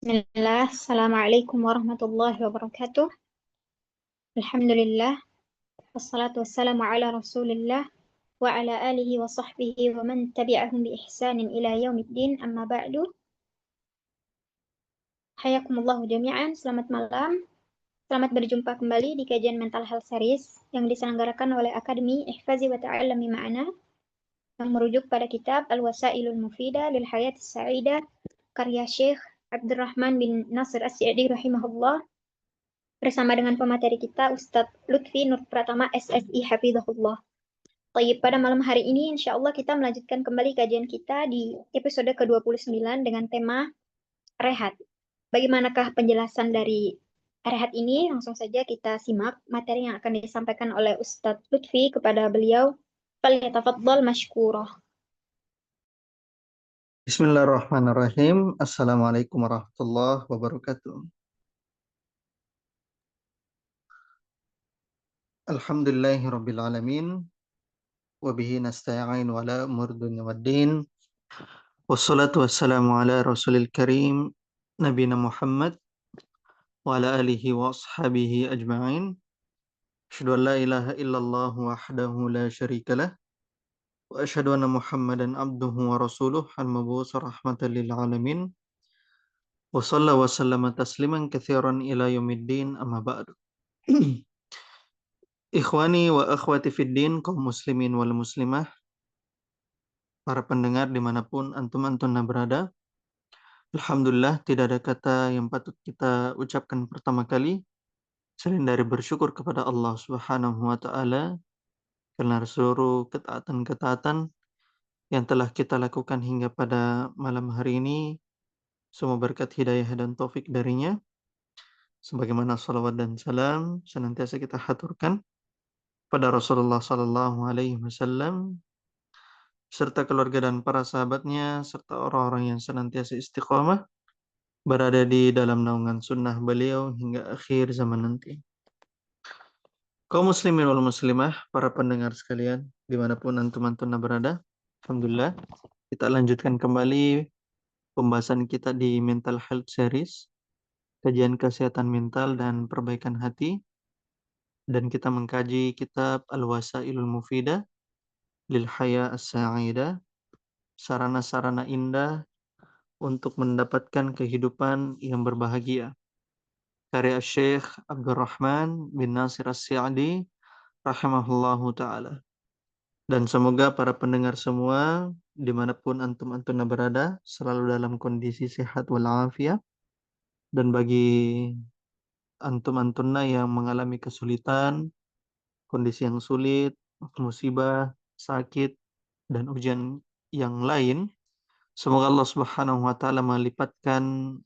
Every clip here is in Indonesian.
Bismillah, Assalamualaikum warahmatullahi wabarakatuh. Alhamdulillah, wassalatu wassalamu ala rasulillah wa ala alihi wa sahbihi wa man tabi'ahum bi ihsanin ila yaumiddin amma ba'du. Hayakumullahu jami'an, selamat malam. Selamat berjumpa kembali di kajian Mental Health Series yang diselenggarakan oleh Akademi Ihfazi wa Ta'allami Ma'ana yang merujuk pada kitab Al-Wasailul Mufidah lil Hayatis Sa'idah karya Syekh Abdurrahman bin Nasir As-Sa'di rahimahullah bersama dengan pemateri kita Ustadz Lutfi Nur Pratama SSI Hafizahullah. Baik, pada malam hari ini insya Allah kita melanjutkan kembali kajian kita di episode ke-29 dengan tema rehat. Bagaimanakah penjelasan dari rehat ini? Langsung saja kita simak materi yang akan disampaikan oleh Ustadz Lutfi kepada beliau. Falyatafaddal mashkurah. Bismillahirrahmanirrahim. Assalamualaikum warahmatullahi wabarakatuh. Alhamdulillahi rabbil alamin. Wabihi nasta'in wa ala umur dunya waddin. Wassalatu wassalamu ala rasulil karim. Nabina Muhammad wa ala alihi wa ashabihi ajma'in. Asyhadu an la ilaha illallah wahdahu la syarikalah. Wa asyhadu anna Muhammadan abduhu wa rasuluh al-mab'uts rahmatan lil alamin. Wa sallallahu wa sallama tasliman katsiran ila yaumiddin amma ba'du. Ikhwani wa akhwati fiddin, kaum muslimin wal muslimah, para pendengar dimanapun antum-antum berada. Alhamdulillah, tidak ada kata yang patut kita ucapkan pertama kali selain dari bersyukur kepada Allah Subhanahu wa Ta'ala karena seluruh ketaatan-ketaatan yang telah kita lakukan hingga pada malam hari ini, semua berkat hidayah dan taufik darinya. Sebagaimana salawat dan salam senantiasa kita haturkan pada Rasulullah Sallallahu Alaihi Wasallam serta keluarga dan para sahabatnya, serta orang-orang yang senantiasa istiqamah berada di dalam naungan sunnah beliau hingga akhir zaman nanti. Kaum muslimin wal muslimah, para pendengar sekalian, dimanapun antum-antum berada, alhamdulillah, kita lanjutkan kembali pembahasan kita di Mental Health Series, kajian kesehatan mental dan perbaikan hati, dan kita mengkaji kitab Al-Wasailul Mufidah lil Haya As-Sa'idah, sarana-sarana indah untuk mendapatkan kehidupan yang berbahagia. Karya Syekh Abdurrahman bin Nasir As-Sa'di rahimahullahu ta'ala. Dan semoga para pendengar semua, dimanapun antum-antum berada, selalu dalam kondisi sehat walafiat. Dan bagi antum-antum yang mengalami kesulitan, kondisi yang sulit, musibah, sakit, dan ujian yang lain, semoga Allah Subhanahu wa ta'ala melipatkan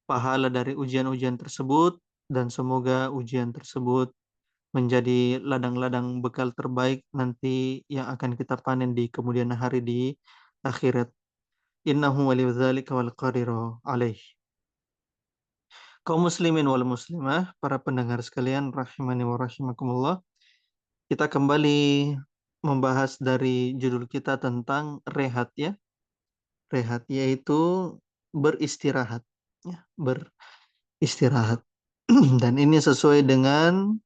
pahala dari ujian-ujian tersebut, dan semoga ujian tersebut menjadi ladang-ladang bekal terbaik nanti yang akan kita panen di kemudian hari di akhirat. Innahu waliyudzalika wal qadiru alaih. Kaum muslimin wal muslimah, para pendengar sekalian rahimani wa rahimakumullah, kita kembali membahas dari judul kita tentang rehat ya. Rehat yaitu beristirahat ya, beristirahat. Dan ini sesuai dengan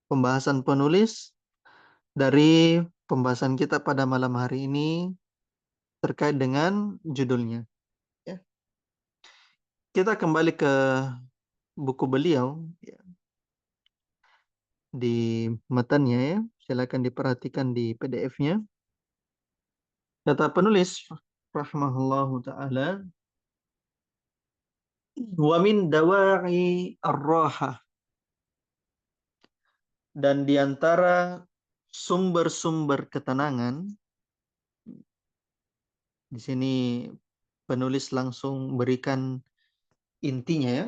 pembahasan penulis dari pembahasan kita pada malam hari ini terkait dengan judulnya. Ya. Kita kembali ke buku beliau ya, di matanya ya. Silakan diperhatikan di PDF-nya. Kata penulis rahimahullahu taala, wa min dawa'i ar-rahah, dan di antara sumber-sumber ketenangan. Di sini penulis langsung berikan intinya ya.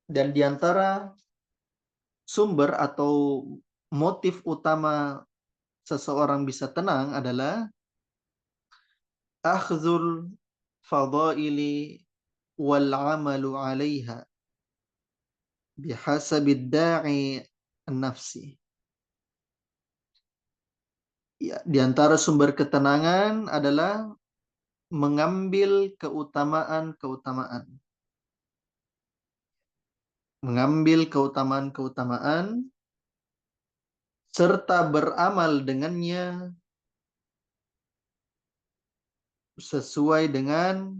Dan di antara sumber atau motif utama seseorang bisa tenang adalah akhzul fadaili wal amalu 'alaiha bihasabid da'i an-nafsi. Ya, di antara sumber ketenangan adalah mengambil keutamaan-keutamaan mengambil keutamaan-keutamaan serta beramal dengannya sesuai dengan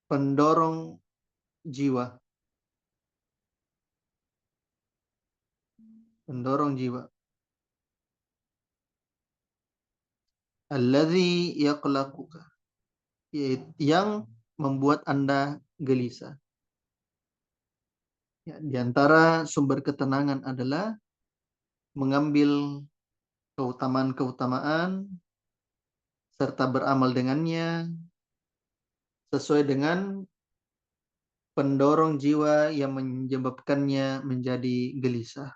pendorong jiwa. Pendorong jiwa. Alladzi yaqlaquka, yang membuat Anda gelisah. Ya, di antara sumber ketenangan adalah mengambil keutamaan-keutamaan serta beramal dengannya sesuai dengan pendorong jiwa yang menyebabkannya menjadi gelisah.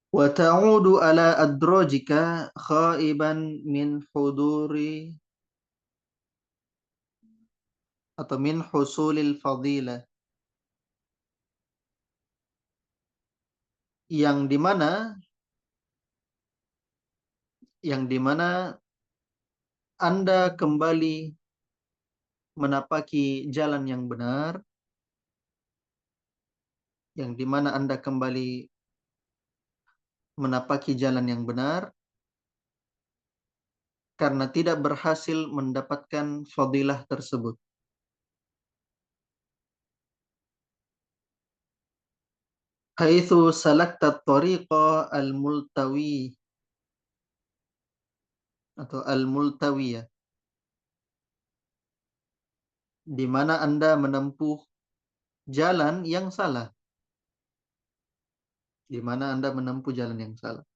Wa ta'udu ala adrajika khaiban min huduri atau min husulil fadilah, yang dimana Anda kembali menapaki jalan yang benar, yang dimana Anda kembali menapaki jalan yang benar karena tidak berhasil mendapatkan fadilah tersebut. Haitsu salakta tariqa al-multawi atau al-multawiyah, di mana Anda menempuh jalan yang salah, di mana Anda menempuh jalan yang salah.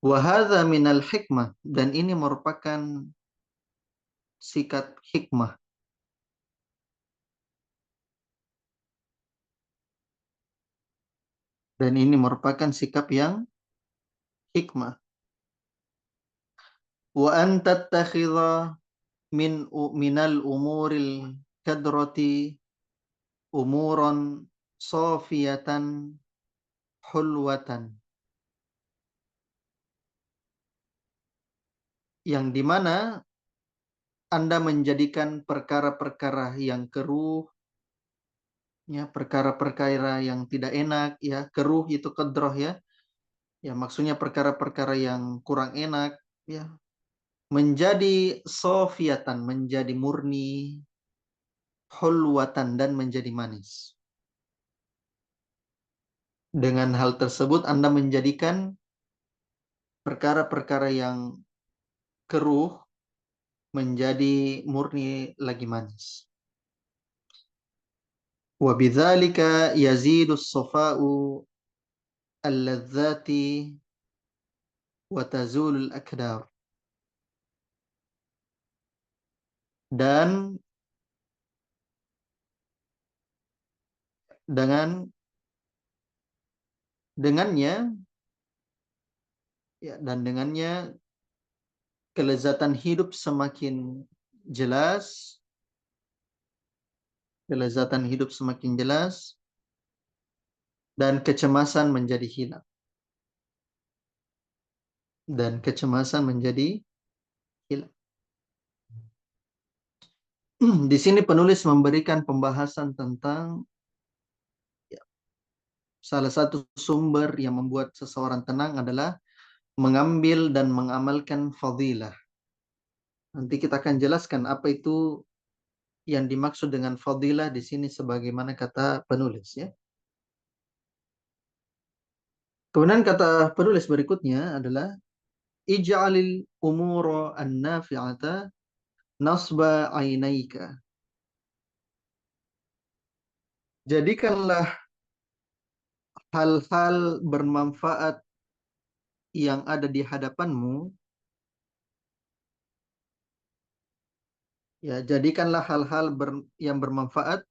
Wa hadza minal hikmah, dan ini merupakan sikap hikmah. Dan ini merupakan sikap yang hikmah. Wa an tattakhidha minal umuril kadrati umuran safiyatan hulwatan, yang dimana Anda menjadikan perkara-perkara yang keruh, ya, perkara-perkara yang tidak enak, ya, keruh itu kadroh, ya, ya, maksudnya perkara-perkara yang kurang enak, ya, menjadi sofiatan, menjadi murni, hulwatan, dan menjadi manis. Dengan hal tersebut Anda menjadikan perkara-perkara yang keruh menjadi murni lagi manis. Wa bidzalika yazidu as-safa'u al-ladzati wa tazulul akdar. Dan dengannya, ya, dan dengannya kelezatan hidup semakin jelas, kelezatan hidup semakin jelas, dan kecemasan menjadi hilang. Dan kecemasan menjadi hilang. Di sini penulis memberikan pembahasan tentang, ya, salah satu sumber yang membuat seseorang tenang adalah mengambil dan mengamalkan fadilah. Nanti kita akan jelaskan apa itu yang dimaksud dengan fadilah di sini sebagaimana kata penulis, ya. Kemudian kata penulis berikutnya adalah ij'alil umura an-nafi'ata nasba ainaika. Jadikanlah hal-hal bermanfaat yang ada di hadapanmu, ya, jadikanlah hal-hal yang bermanfaat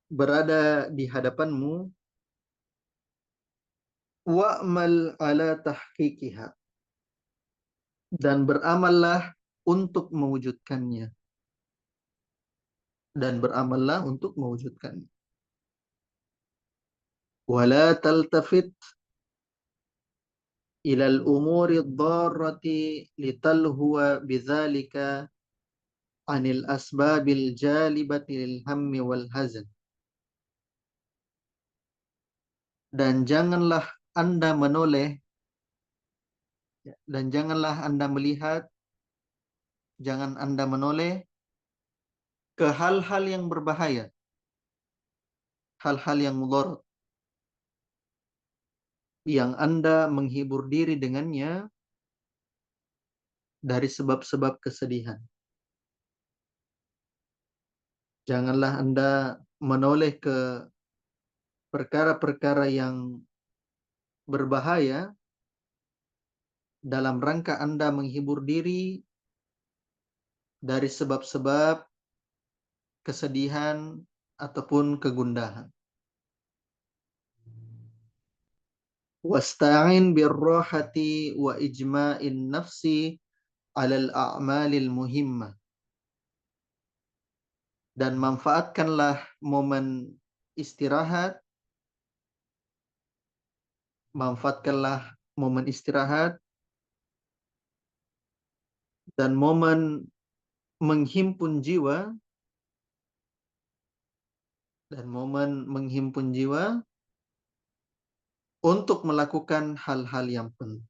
berada di hadapanmu, wa'mal ala tahqiqiha, dan beramallah untuk mewujudkannya, dan beramallah untuk mewujudkannya. Wala taltafit ilal umuri dharrati litalhuwa bidzalika anil asbabil jalibati lil hammi wal hazan. Dan janganlah Anda menoleh, dan janganlah Anda melihat, jangan Anda menoleh ke hal-hal yang berbahaya, hal-hal yang mudarat, yang Anda menghibur diri dengannya dari sebab-sebab kesedihan. Janganlah Anda menoleh ke perkara-perkara yang berbahaya dalam rangka Anda menghibur diri dari sebab-sebab kesedihan ataupun kegundahan. Wasta'in birrahati wa ijma'in nafsi 'alal a'malil muhimmah. Dan manfaatkanlah momen istirahat, manfaatkanlah momen istirahat dan momen menghimpun jiwa, dan momen menghimpun jiwa untuk melakukan hal-hal yang penting.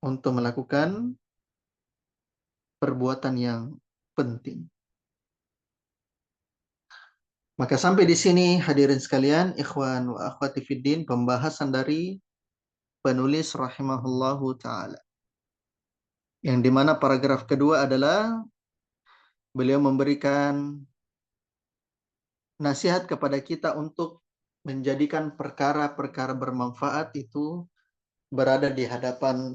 Untuk melakukan perbuatan yang penting. Maka sampai di sini hadirin sekalian, ikhwan wa akhwati fiddin, pembahasan dari penulis rahimahullahu ta'ala. Yang dimana paragraf kedua adalah beliau memberikan nasihat kepada kita untuk menjadikan perkara-perkara bermanfaat itu berada di hadapan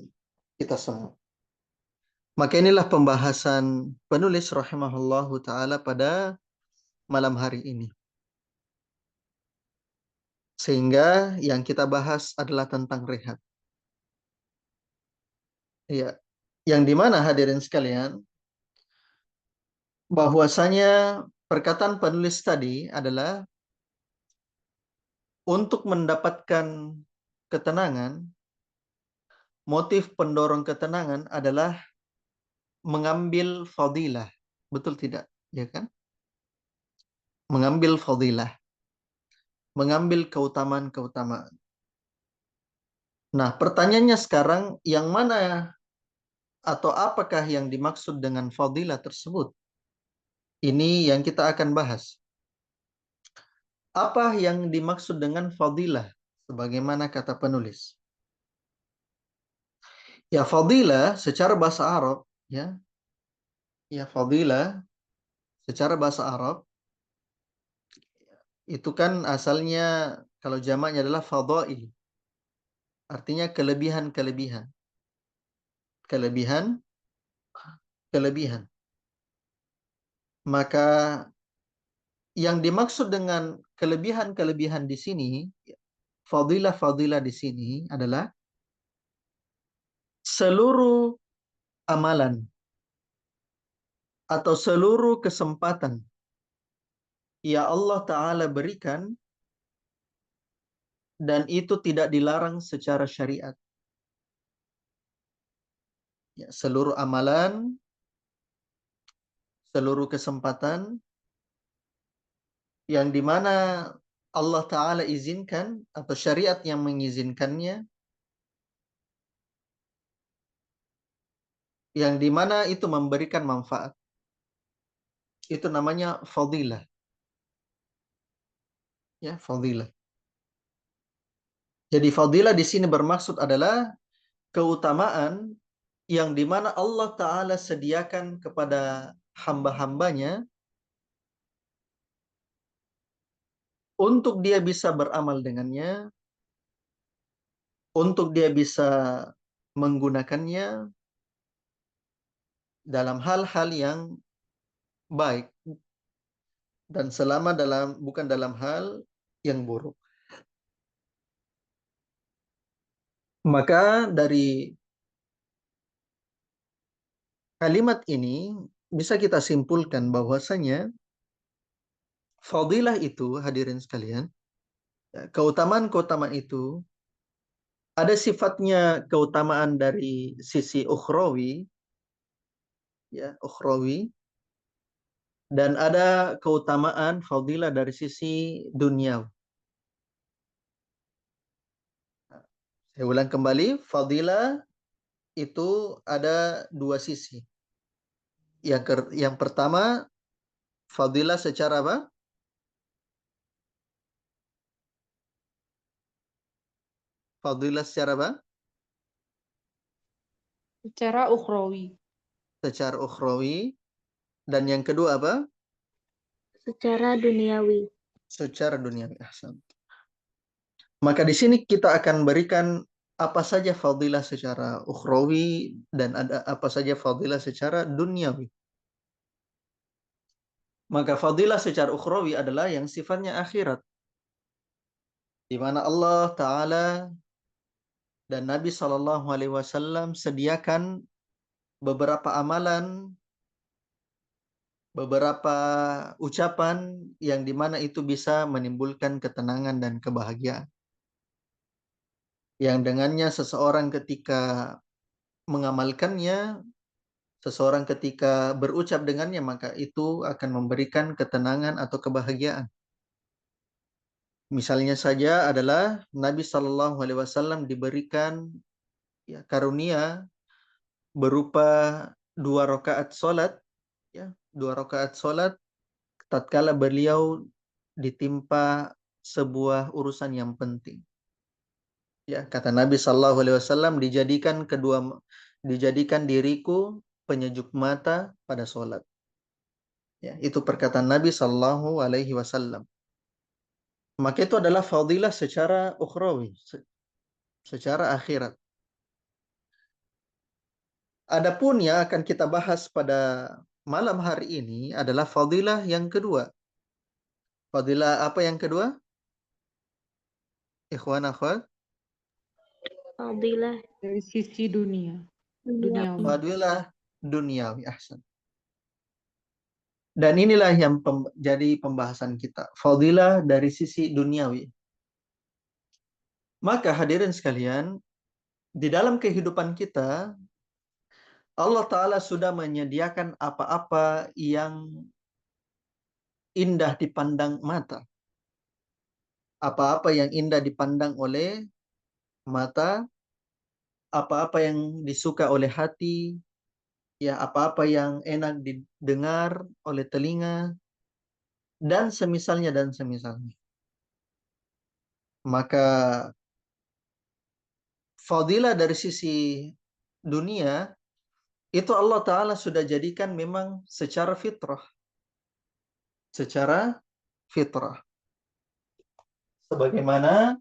kita semua. Maka inilah pembahasan penulis rahimahullahu ta'ala pada malam hari ini. Sehingga yang kita bahas adalah tentang rehat. Ya, yang dimana hadirin sekalian, bahwasanya perkataan penulis tadi adalah untuk mendapatkan ketenangan, motif pendorong ketenangan adalah mengambil fadilah. Betul tidak? Ya kan? Mengambil fadilah. Mengambil keutamaan-keutamaan. Nah, pertanyaannya sekarang, yang mana atau apakah yang dimaksud dengan fadilah tersebut? Ini yang kita akan bahas. Apa yang dimaksud dengan fadilah? Sebagaimana kata penulis. Ya, fadilah secara bahasa Arab, ya fadilah secara bahasa Arab itu kan asalnya kalau jamaknya adalah fadail. Artinya kelebihan-kelebihan. Kelebihan-kelebihan. Maka yang dimaksud dengan kelebihan-kelebihan di sini, fadilah-fadilah di sini adalah seluruh amalan atau seluruh kesempatan ya Allah Ta'ala berikan dan itu tidak dilarang secara syariat. Ya, seluruh amalan, seluruh kesempatan yang dimana Allah Ta'ala izinkan atau syariat yang mengizinkannya, yang dimana itu memberikan manfaat. Itu namanya fadilah. Ya, fadilah. Jadi fadilah di sini bermaksud adalah keutamaan yang dimana Allah Ta'ala sediakan kepada hamba-hambanya untuk dia bisa beramal dengannya, untuk dia bisa menggunakannya dalam hal-hal yang baik dan selama bukan dalam hal yang buruk. Maka dari kalimat ini bisa kita simpulkan bahwasanya fadilah itu, hadirin sekalian, keutamaan-keutamaan itu Ada sifatnya keutamaan dari sisi ukhrawi, ya, ukhrawi, dan ada keutamaan fadilah dari sisi dunia. Saya ulang kembali, fadilah itu ada dua sisi. Yang pertama, fadilah secara apa? Fadilah secara apa? Secara ukhrawi. Secara ukhrawi. Dan yang kedua apa? Secara duniawi. Secara duniawi. Ahsan. Maka di sini kita akan berikan apa saja fadilah secara ukhrawi dan ada apa saja fadilah secara duniawi. Maka fadilah secara ukhrawi adalah yang sifatnya akhirat, di mana Allah Ta'ala dan Nabi Shallallahu Alaihi Wasallam sediakan beberapa amalan, beberapa ucapan yang dimana itu bisa menimbulkan ketenangan dan kebahagiaan. Yang dengannya seseorang ketika mengamalkannya, seseorang ketika berucap dengannya, maka itu akan memberikan ketenangan atau kebahagiaan. Misalnya saja adalah Nabi Shallallahu Alaihi Wasallam diberikan ya, karunia berupa 2 rakaat sholat, ya, 2 rakaat sholat tatkala beliau ditimpa sebuah urusan yang penting. Ya, kata Nabi Shallallahu Alaihi Wasallam, dijadikan diriku penyejuk mata pada sholat. Ya, itu perkataan Nabi Shallallahu Alaihi Wasallam. Maka itu adalah fadilah secara ukhrawi, secara akhirat. Adapun yang akan kita bahas pada malam hari ini adalah fadilah yang kedua. Fadilah apa yang kedua? Ikhwan akhwat? Fadilah Dari sisi dunia. duniawi. Duniawi. Fadilah duniawi. Ahsan. Dan inilah yang jadi pembahasan kita. Fadilah dari sisi duniawi. Maka hadirin sekalian, di dalam kehidupan kita, Allah Ta'ala sudah menyediakan apa-apa yang indah dipandang mata. Apa-apa yang indah dipandang oleh mata, apa-apa yang disuka oleh hati, ya apa-apa yang enak didengar oleh telinga, dan semisalnya dan semisalnya. Maka fadilah dari sisi dunia itu Allah Ta'ala sudah jadikan memang secara fitrah. Secara fitrah. Sebagaimana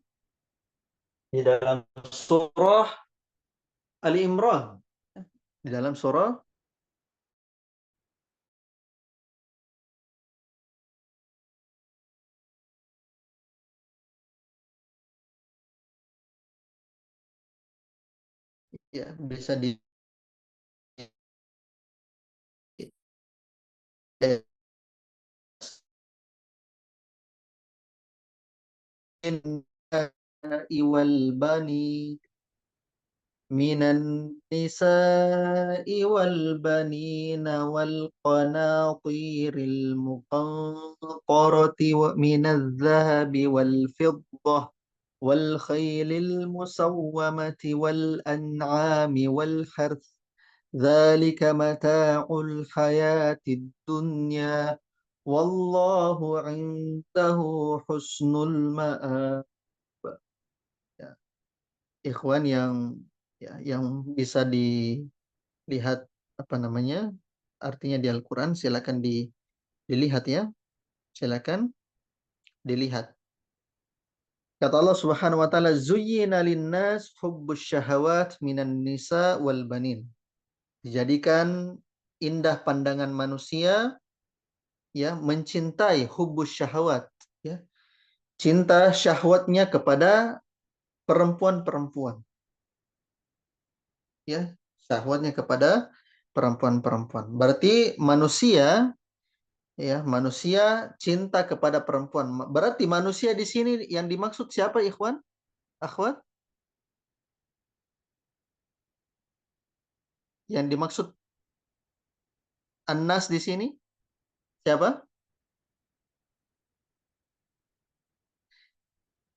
di dalam surah Ali Imran. Di dalam surah ya bisa di والبنين من النساء والبنين والقناطير المقنطرة من الذهب والفضة والخيل المسومة والأنعام والحرث ذلك متاع الحياة الدنيا والله عنده حسن المآب. Ya, ikhwan yang bisa dilihat apa namanya artinya di Al-Quran, silakan dilihat ya, silakan dilihat. Kata Allah Subhanahu wa taala, zuyyina linnas hubbus syahawat minan nisa wal banin. Dijadikan indah pandangan manusia ya mencintai hubbus syahawat ya. Cinta syahwatnya kepada perempuan-perempuan. Ya, syahwatnya kepada perempuan-perempuan. Berarti manusia ya, manusia cinta kepada perempuan. Berarti manusia di sini yang dimaksud siapa, ikhwan? Akhwat? Yang dimaksud An-Nas di sini siapa?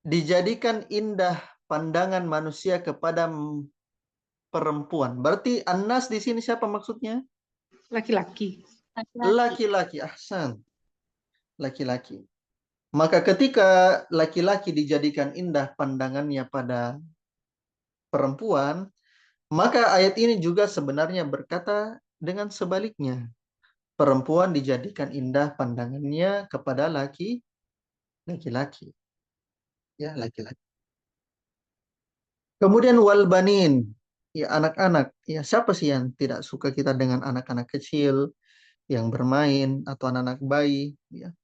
Dijadikan indah pandangan manusia kepada perempuan. Berarti An-Nas di sini siapa maksudnya? Laki-laki. Laki-laki. Ahsan. Laki-laki. Maka ketika laki-laki dijadikan indah pandangannya pada perempuan, maka ayat ini juga sebenarnya berkata dengan sebaliknya. Perempuan dijadikan indah pandangannya kepada laki-laki. Ya, laki-laki. Kemudian wal banin, ya anak-anak. Ya, siapa sih yang tidak suka kita dengan anak-anak kecil yang bermain atau anak-anak bayi, ya.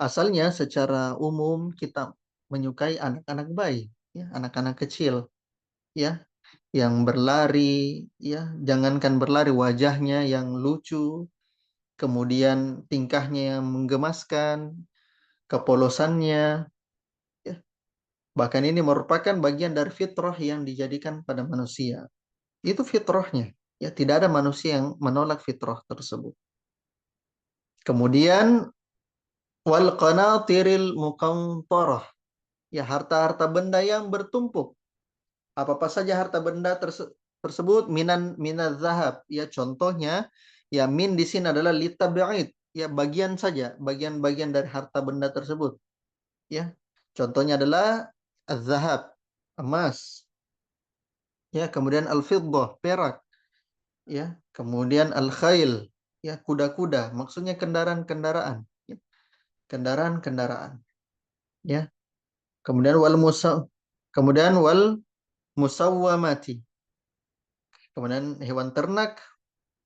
Asalnya secara umum kita menyukai anak-anak bayi, ya, anak-anak kecil, ya, yang berlari, ya, jangankan berlari, wajahnya yang lucu, kemudian tingkahnya yang menggemaskan, kepolosannya, ya. Bahkan ini merupakan bagian dari fitrah yang dijadikan pada manusia. Itu fitrahnya. Ya, tidak ada manusia yang menolak fitrah tersebut. Kemudian wal qanatiril muqantarah. Ya, harta-harta benda yang bertumpuk. Apa-apa saja harta benda tersebut minaz zahab. Ya, contohnya ya min di sini adalah litab'id. Ya, bagian saja, bagian-bagian dari harta benda tersebut. Ya. Contohnya adalah az-zahab, emas. Ya, kemudian al-fiddah, perak. Ya, kemudian al-khail, ya kuda-kuda, maksudnya kendaraan-kendaraan, ya. Kendaraan-kendaraan, ya. Kemudian wal musawwamati. Kemudian hewan ternak,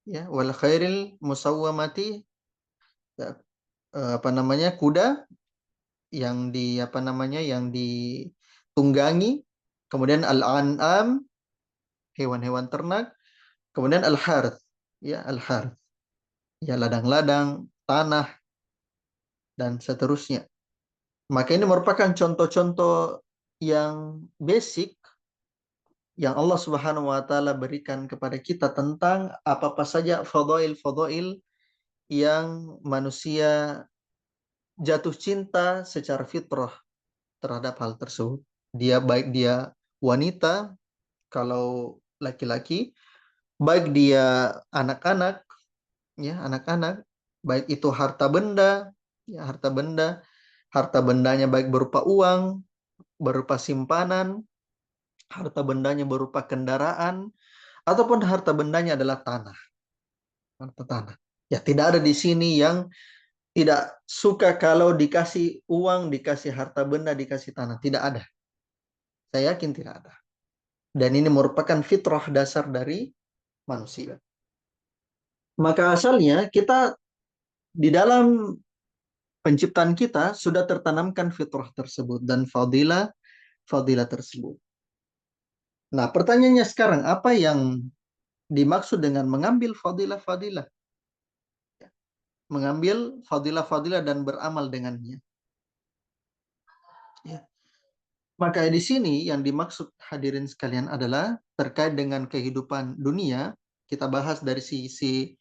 ya, wal khairil musawwamati, ya, apa namanya? Kuda yang yang ditunggangi. Kemudian al-an'am, hewan-hewan ternak. Kemudian al-harth, ya, al-harth, ya ladang-ladang, tanah dan seterusnya. Maka ini merupakan contoh-contoh yang basic yang Allah Subhanahu wa taala berikan kepada kita tentang apa-apa saja fadail-fadail yang manusia jatuh cinta secara fitrah terhadap hal tersebut. Baik dia wanita, kalau laki-laki, baik dia anak-anak, ya anak-anak, baik itu harta benda, ya harta bendanya baik berupa uang, berupa simpanan, harta bendanya berupa kendaraan, ataupun harta bendanya adalah tanah. Harta tanah. Ya, tidak ada di sini yang tidak suka kalau dikasih uang, dikasih harta benda, dikasih tanah. Tidak ada. Saya yakin tidak ada. Dan ini merupakan fitrah dasar dari manusia. Maka asalnya kita di dalam penciptaan kita sudah tertanamkan fitrah tersebut dan fadilah tersebut. Nah, pertanyaannya sekarang, apa yang dimaksud dengan mengambil fadilah-fadilah? Mengambil fadilah-fadilah dan beramal dengannya. Ya. Maka di sini yang dimaksud hadirin sekalian adalah terkait dengan kehidupan dunia. Kita bahas dari sisi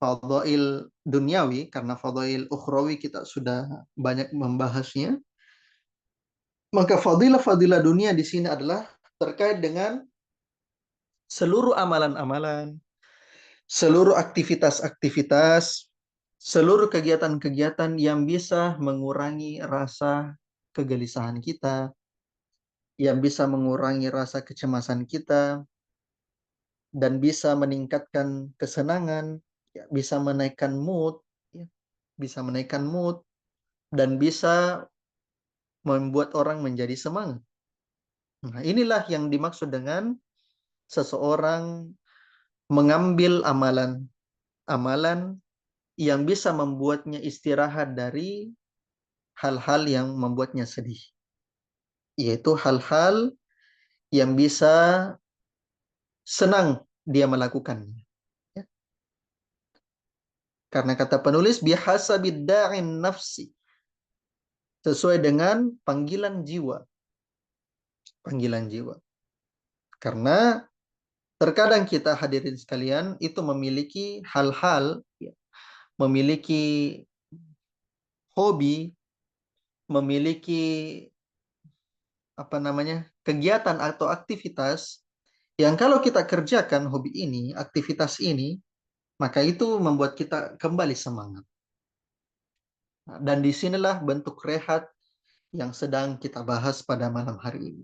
fadail duniawi, karena fadail ukhrawi kita sudah banyak membahasnya. Maka fadilah-fadilah dunia di sini adalah terkait dengan seluruh amalan-amalan, seluruh aktivitas-aktivitas, seluruh kegiatan-kegiatan yang bisa mengurangi rasa kegelisahan kita, yang bisa mengurangi rasa kecemasan kita, dan bisa meningkatkan kesenangan, ya, bisa menaikkan mood, ya, bisa menaikkan mood, dan bisa membuat orang menjadi semangat. Nah, inilah yang dimaksud dengan seseorang mengambil amalan yang bisa membuatnya istirahat dari hal-hal yang membuatnya sedih. Yaitu hal-hal yang bisa senang dia melakukannya. Ya. Karena kata penulis, bihasabid da'in nafsi. Sesuai dengan panggilan jiwa. Panggilan jiwa. Karena Terkadang kita hadirin sekalian itu memiliki hal-hal, memiliki hobi, memiliki kegiatan atau aktivitas yang kalau kita kerjakan hobi ini, aktivitas ini, maka itu membuat kita kembali semangat. Dan disinilah bentuk rehat yang sedang kita bahas pada malam hari ini.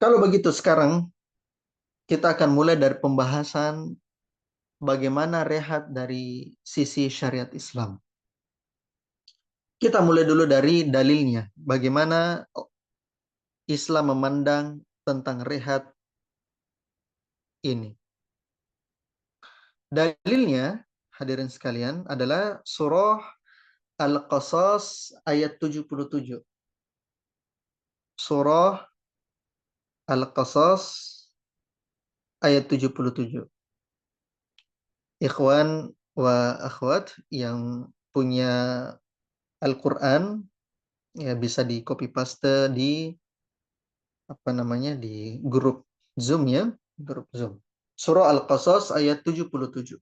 Kalau begitu sekarang kita akan mulai dari pembahasan bagaimana rehat dari sisi syariat Islam. Kita mulai dulu dari dalilnya. Bagaimana Islam memandang tentang rehat ini. Dalilnya, hadirin sekalian, adalah surah Al-Qasas ayat 77. Surah Al-Qasas ayat 77. Ikhwan wa akhwat yang punya Al-Quran, ya bisa di copy paste di di grup Zoom ya, grup Zoom. Surah Al-Qasas ayat 77.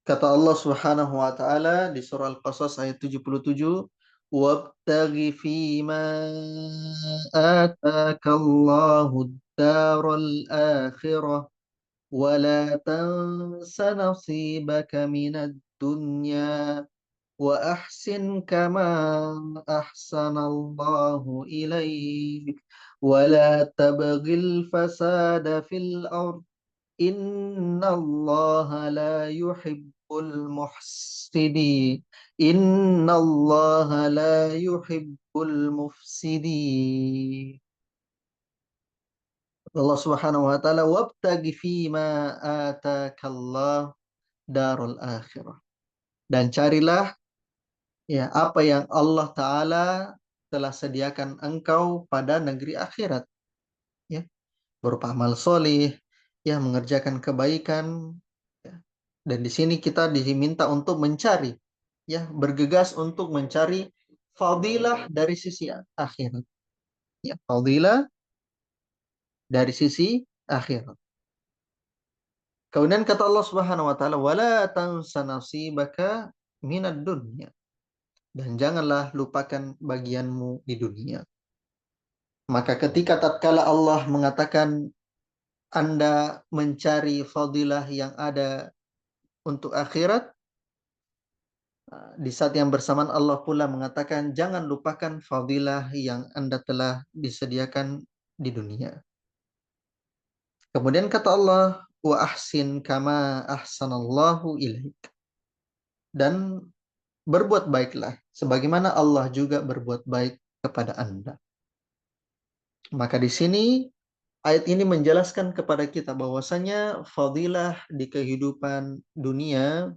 Kata Allah Subhanahu wa taala di surah Al-Qasas ayat 77, "Wabtaghi fima atakallahu ad-daral akhirah wa la tansa nasibaka minad dunya wa ahsin kama ahsanallahu ilaik wa la tabghil fasada fil ard innallaha la yuhibbul muhsidin innallaha la yuhibbul mufsidin." Allah Subhanahu wa taala, "Wabtaghi fima atakallah darul akhirah." Dan carilah ya apa yang Allah taala telah sediakan engkau pada negeri akhirat, ya, berupa amal solih, ya, mengerjakan kebaikan, ya. Dan di sini kita diminta untuk mencari, ya, bergegas untuk mencari fadilah dari sisi akhirat, ya, fadilah dari sisi akhirat. Kemudian kata Allah Subhanahu wa taala, "Wala tansa nasibaka minad dunya." Dan janganlah lupakan bagianmu di dunia. Maka ketika tatkala Allah mengatakan Anda mencari fadilah yang ada untuk akhirat, di saat yang bersamaan Allah pula mengatakan jangan lupakan fadilah yang Anda telah disediakan di dunia. Kemudian kata Allah, "Wa ahsin kama ahsanallahu ilaik." Dan berbuat baiklah sebagaimana Allah juga berbuat baik kepada Anda. Maka di sini ayat ini menjelaskan kepada kita bahwasanya fadilah di kehidupan dunia,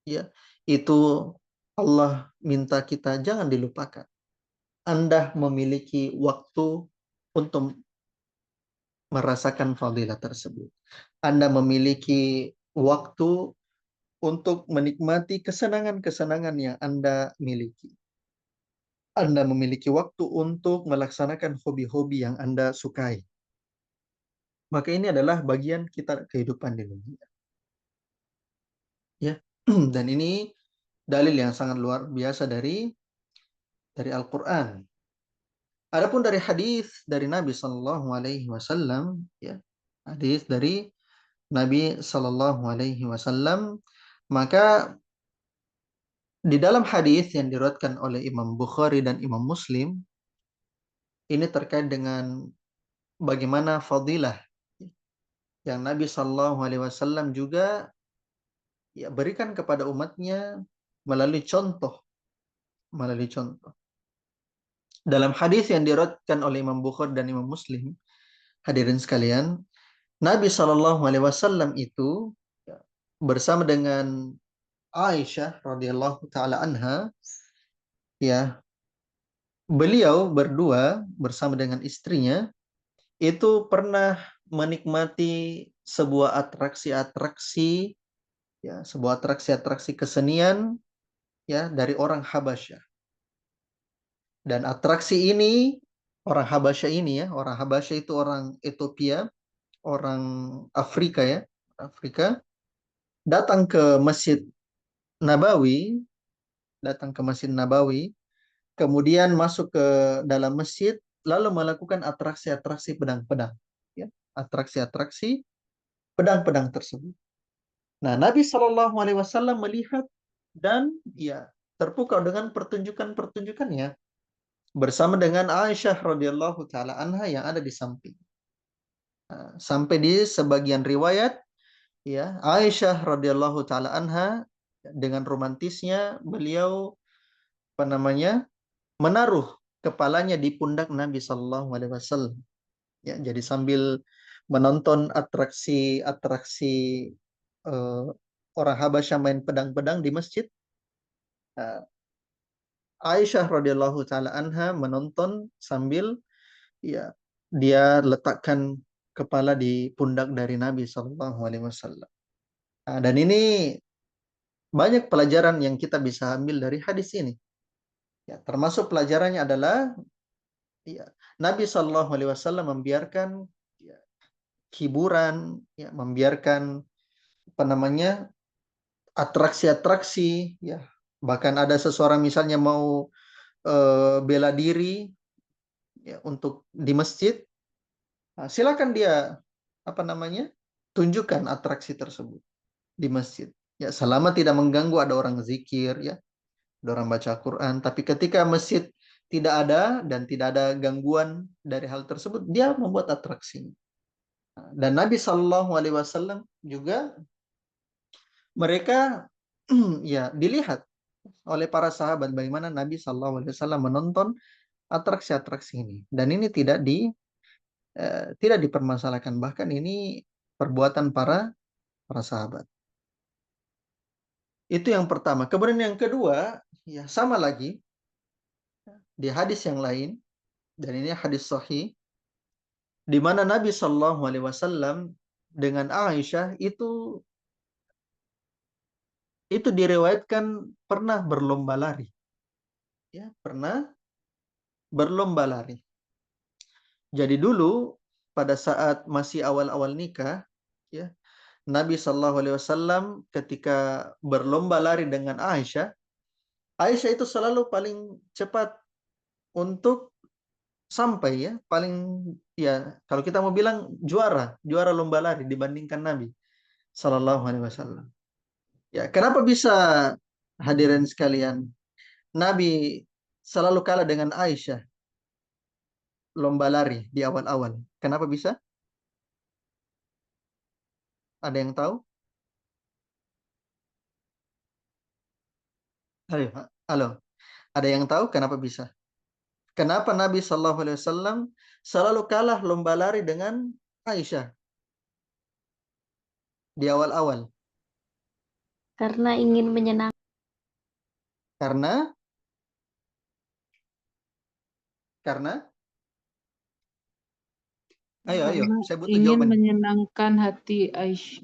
ya, itu Allah minta kita jangan dilupakan. Anda memiliki waktu untuk merasakan fadilah tersebut. Anda memiliki waktu untuk menikmati kesenangan-kesenangan yang Anda miliki. Anda memiliki waktu untuk melaksanakan hobi-hobi yang Anda sukai. Maka ini adalah bagian kita kehidupan di dunia. Ya. Dan ini dalil yang sangat luar biasa dari Al-Qur'an. Adapun dari hadis dari Nabi Shallallahu alaihi wasallam, ya. Hadis dari Nabi Shallallahu alaihi wasallam, maka di dalam hadis yang diriwayatkan oleh Imam Bukhari dan Imam Muslim, ini terkait dengan bagaimana fadilah yang Nabi Shallallahu alaihi wasallam juga, ya, berikan kepada umatnya melalui contoh. Dalam hadis yang diriwayatkan oleh Imam Bukhari dan Imam Muslim, hadirin sekalian, Nabi Shallallahu alaihi wasallam itu, ya, bersama dengan Aisyah radhiyallahu taala anha, ya, beliau berdua bersama dengan istrinya itu pernah menikmati sebuah atraksi-atraksi, ya, sebuah atraksi-atraksi kesenian, ya, dari orang Habasyah. Dan atraksi ini, orang Habasyah ini, ya, orang Habasyah itu orang Ethiopia, orang Afrika ya, Afrika, datang ke Masjid Nabawi, kemudian masuk ke dalam masjid, lalu melakukan atraksi-atraksi pedang-pedang, ya, atraksi-atraksi pedang-pedang tersebut. Nah, Nabi Shallallahu Alaihi Wasallam melihat dan ya terpukau dengan pertunjukan-pertunjukannya bersama dengan Aisyah radhiyallahu taala anha yang ada di samping. Nah, sampai di sebagian riwayat, ya, Aisyah radhiyallahu taala anha dengan romantisnya beliau apa namanya menaruh kepalanya di pundak Nabi Shallallahu Alaihi Wasallam. Ya, jadi sambil menonton atraksi-atraksi orang Habasyah main pedang-pedang di masjid, Aisyah radhiyallahu taala anha menonton sambil ya dia letakkan kepala di pundak dari Nabi Shallallahu Alaihi Wasallam. Nah, dan ini banyak pelajaran yang kita bisa ambil dari hadis ini. Ya, termasuk pelajarannya adalah ya, Nabi Shallallahu Alaihi Wasallam membiarkan ya, hiburan, ya, membiarkan apa namanya atraksi-atraksi, ya, bahkan ada seseorang misalnya mau bela diri ya, untuk di masjid, nah, silakan dia apa namanya tunjukkan atraksi tersebut di masjid. Ya, selama tidak mengganggu, ada orang zikir, ya, ada orang baca Quran. Tapi ketika masjid tidak ada dan tidak ada gangguan dari hal tersebut, dia membuat atraksi. Dan Nabi Shallallahu Alaihi Wasallam juga mereka ya dilihat oleh para sahabat bagaimana Nabi Shallallahu Alaihi Wasallam menonton atraksi-atraksi ini, dan ini tidak dipermasalahkan, bahkan ini perbuatan para sahabat. Itu yang pertama. Kemudian yang kedua, ya sama lagi di hadis yang lain, dan ini hadis sahih, di mana Nabi Shallallahu Alaihi Wasallam dengan Aisyah itu diriwayatkan pernah berlomba lari, ya, pernah berlomba lari. Jadi dulu pada saat masih awal-awal nikah, ya, Nabi Shallallahu Alaihi Wasallam ketika berlomba lari dengan Aisyah, Aisyah itu selalu paling cepat untuk sampai, ya, paling, ya, kalau kita mau bilang juara lomba lari dibandingkan Nabi Shallallahu Alaihi Wasallam. Ya, kenapa bisa, hadirin sekalian, Nabi selalu kalah dengan Aisyah lomba lari di awal-awal? Kenapa bisa? Ada yang tahu? Ayo, halo. Ada yang tahu kenapa bisa? Kenapa Nabi Shallallahu Alaihi Wasallam selalu kalah lomba lari dengan Aisyah di awal-awal? Karena ingin menyenangkan. Karena ayo, Karena saya butuh ingin jawaban. menyenangkan hati Aisyah.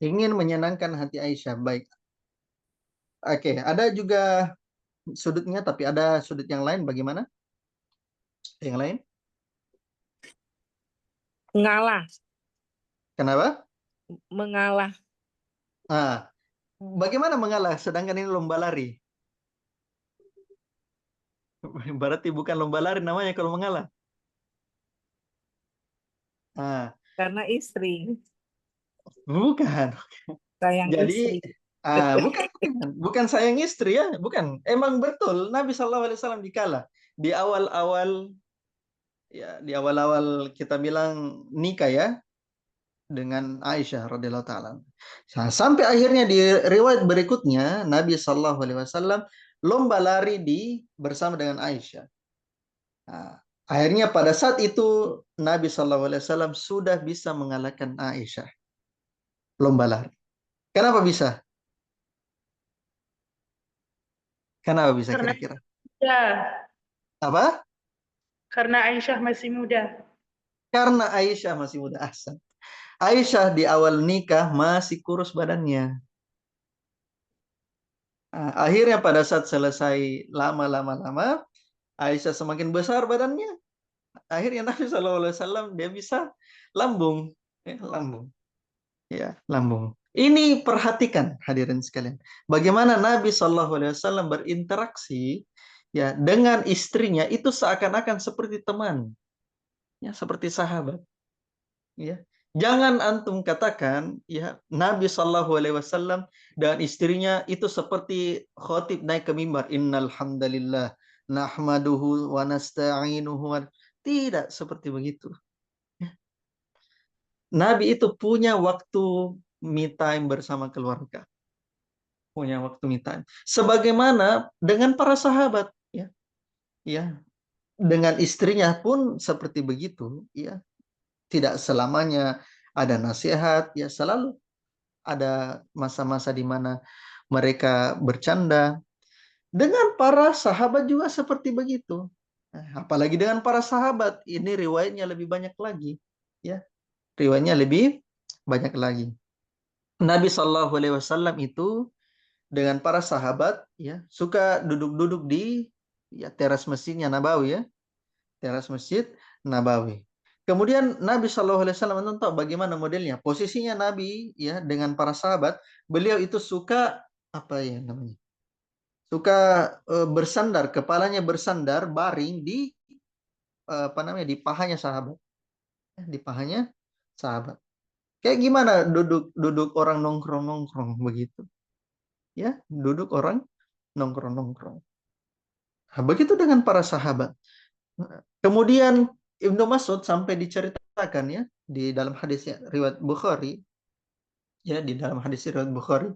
Ingin menyenangkan hati Aisyah. Baik. Oke, ada juga sudutnya, tapi ada sudut yang lain. Bagaimana? Yang lain? Mengalah. Kenapa? Mengalah. Ah, bagaimana mengalah? Sedangkan ini lomba lari. Berarti bukan lomba lari namanya kalau mengalah. Ah, Karena istri. bukan. Sayang Jadi, istri. bukan sayang istri, ya, bukan. Emang betul Nabi Shallallahu Alaihi Wasallam dikala di awal-awal, ya, di awal-awal kita bilang nikah, ya, dengan Aisyah radhiyallahu taala. Nah, sampai akhirnya di riwayat berikutnya Nabi Shallallahu Alaihi Wasallam lomba lari bersama dengan Aisyah. Nah, akhirnya pada saat itu Nabi Shallallahu Alaihi Wasallam sudah bisa mengalahkan Aisyah lomba lari. Kenapa bisa? Kenapa bisa Karena kira-kira? muda. Apa? Karena Aisyah masih muda. Karena Aisyah masih muda. Ahsan. Aisyah di awal nikah masih kurus badannya. Nah, akhirnya pada saat selesai lama-lama, Aisyah semakin besar badannya. akhirnya Nabi SAW dia bisa lambung, lambung. Ya, lambung. Ini perhatikan hadirin sekalian. Bagaimana Nabi SAW berinteraksi ya dengan istrinya itu seakan-akan seperti teman, ya seperti sahabat. Ya, jangan antum katakan ya Nabi SAW dan istrinya itu seperti khotib naik ke mimbar. Innal hamdalillah nahmaduhu wa nasta'inuhu. Tidak seperti begitu. Nabi itu punya waktu me time bersama keluarga. Punya waktu me time. Sebagaimana dengan para sahabat, ya. Ya, dengan istrinya pun seperti begitu, ya. Tidak selamanya ada nasihat, ya selalu ada masa-masa di mana mereka bercanda. Dengan para sahabat juga seperti begitu. Apalagi dengan para sahabat, ini riwayatnya lebih banyak lagi, ya. Riwayatnya lebih banyak lagi. Nabi SAW itu dengan para sahabat ya suka duduk-duduk di ya teras masjidnya Nabawi, ya teras masjid Nabawi. Kemudian Nabi SAW menonton bagaimana modelnya, posisinya Nabi ya dengan para sahabat. Beliau itu suka apa ya namanya, suka bersandar, kepalanya bersandar baring di apa namanya, di pahanya sahabat, di pahanya sahabat. Kayak gimana duduk orang nongkrong begitu. Ya, duduk orang nongkrong. Nah, begitu dengan para sahabat. Kemudian Ibnu Mas'ud sampai diceritakan ya di dalam hadisnya riwayat Bukhari, ya di dalam hadis riwayat Bukhari,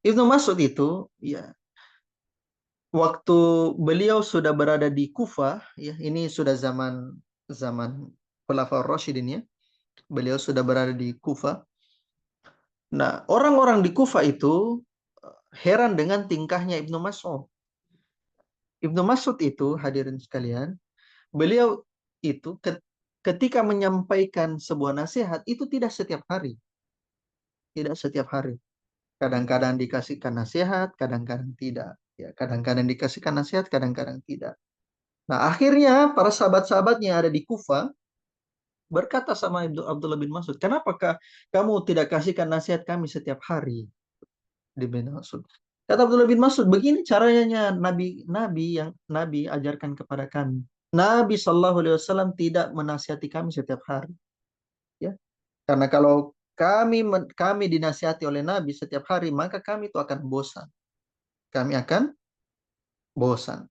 Ibnu Mas'ud itu ya waktu beliau sudah berada di Kufah, ya ini sudah zaman Khulafaur Rasyidin, ya. Beliau sudah berada di Kufah. Nah, orang-orang di Kufah itu heran dengan tingkahnya Ibnu Mas'ud. Ibnu Mas'ud itu hadirin sekalian, beliau itu ketika menyampaikan sebuah nasihat itu tidak setiap hari. Tidak setiap hari. Kadang-kadang dikasihkan nasihat, kadang-kadang tidak. Ya, kadang-kadang dikasihkan nasihat, kadang-kadang tidak. Nah, akhirnya para sahabat-sahabatnya yang ada di Kufah berkata sama Abdullah bin Mas'ud, "Kenapakah kamu tidak kasihkan nasihat kami setiap hari?" Di bin Mas'ud. Kata Abdullah bin Mas'ud, begini caranya Nabi yang Nabi ajarkan kepada kami. Nabi Shallallahu Alaihi Wasallam tidak menasihati kami setiap hari, ya. Karena kalau kami dinasihati oleh Nabi setiap hari, maka kami itu akan bosan. Kami akan bosan.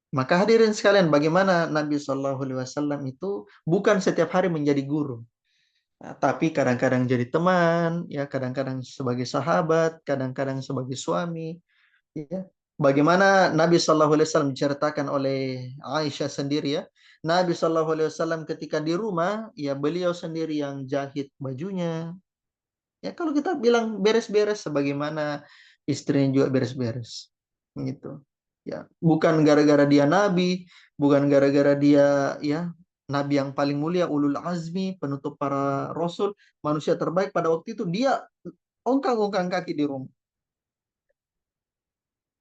Maka hadirin sekalian, bagaimana Nabi Shallallahu Alaihi Wasallam itu bukan setiap hari menjadi guru, nah, tapi kadang-kadang jadi teman, ya kadang-kadang sebagai sahabat, kadang-kadang sebagai suami. Ya. Bagaimana Nabi Shallallahu Alaihi Wasallam diceritakan oleh Aisyah sendiri, ya. Nabi Shallallahu Alaihi Wasallam ketika di rumah, ya beliau sendiri yang jahit bajunya. Ya kalau kita bilang beres-beres, sebagaimana istrinya juga beres-beres, gitu. Ya bukan gara-gara dia Nabi, bukan gara-gara dia ya Nabi yang paling mulia, ulul azmi, penutup para rasul, manusia terbaik pada waktu itu, dia ongkang-ongkang kaki di rumah.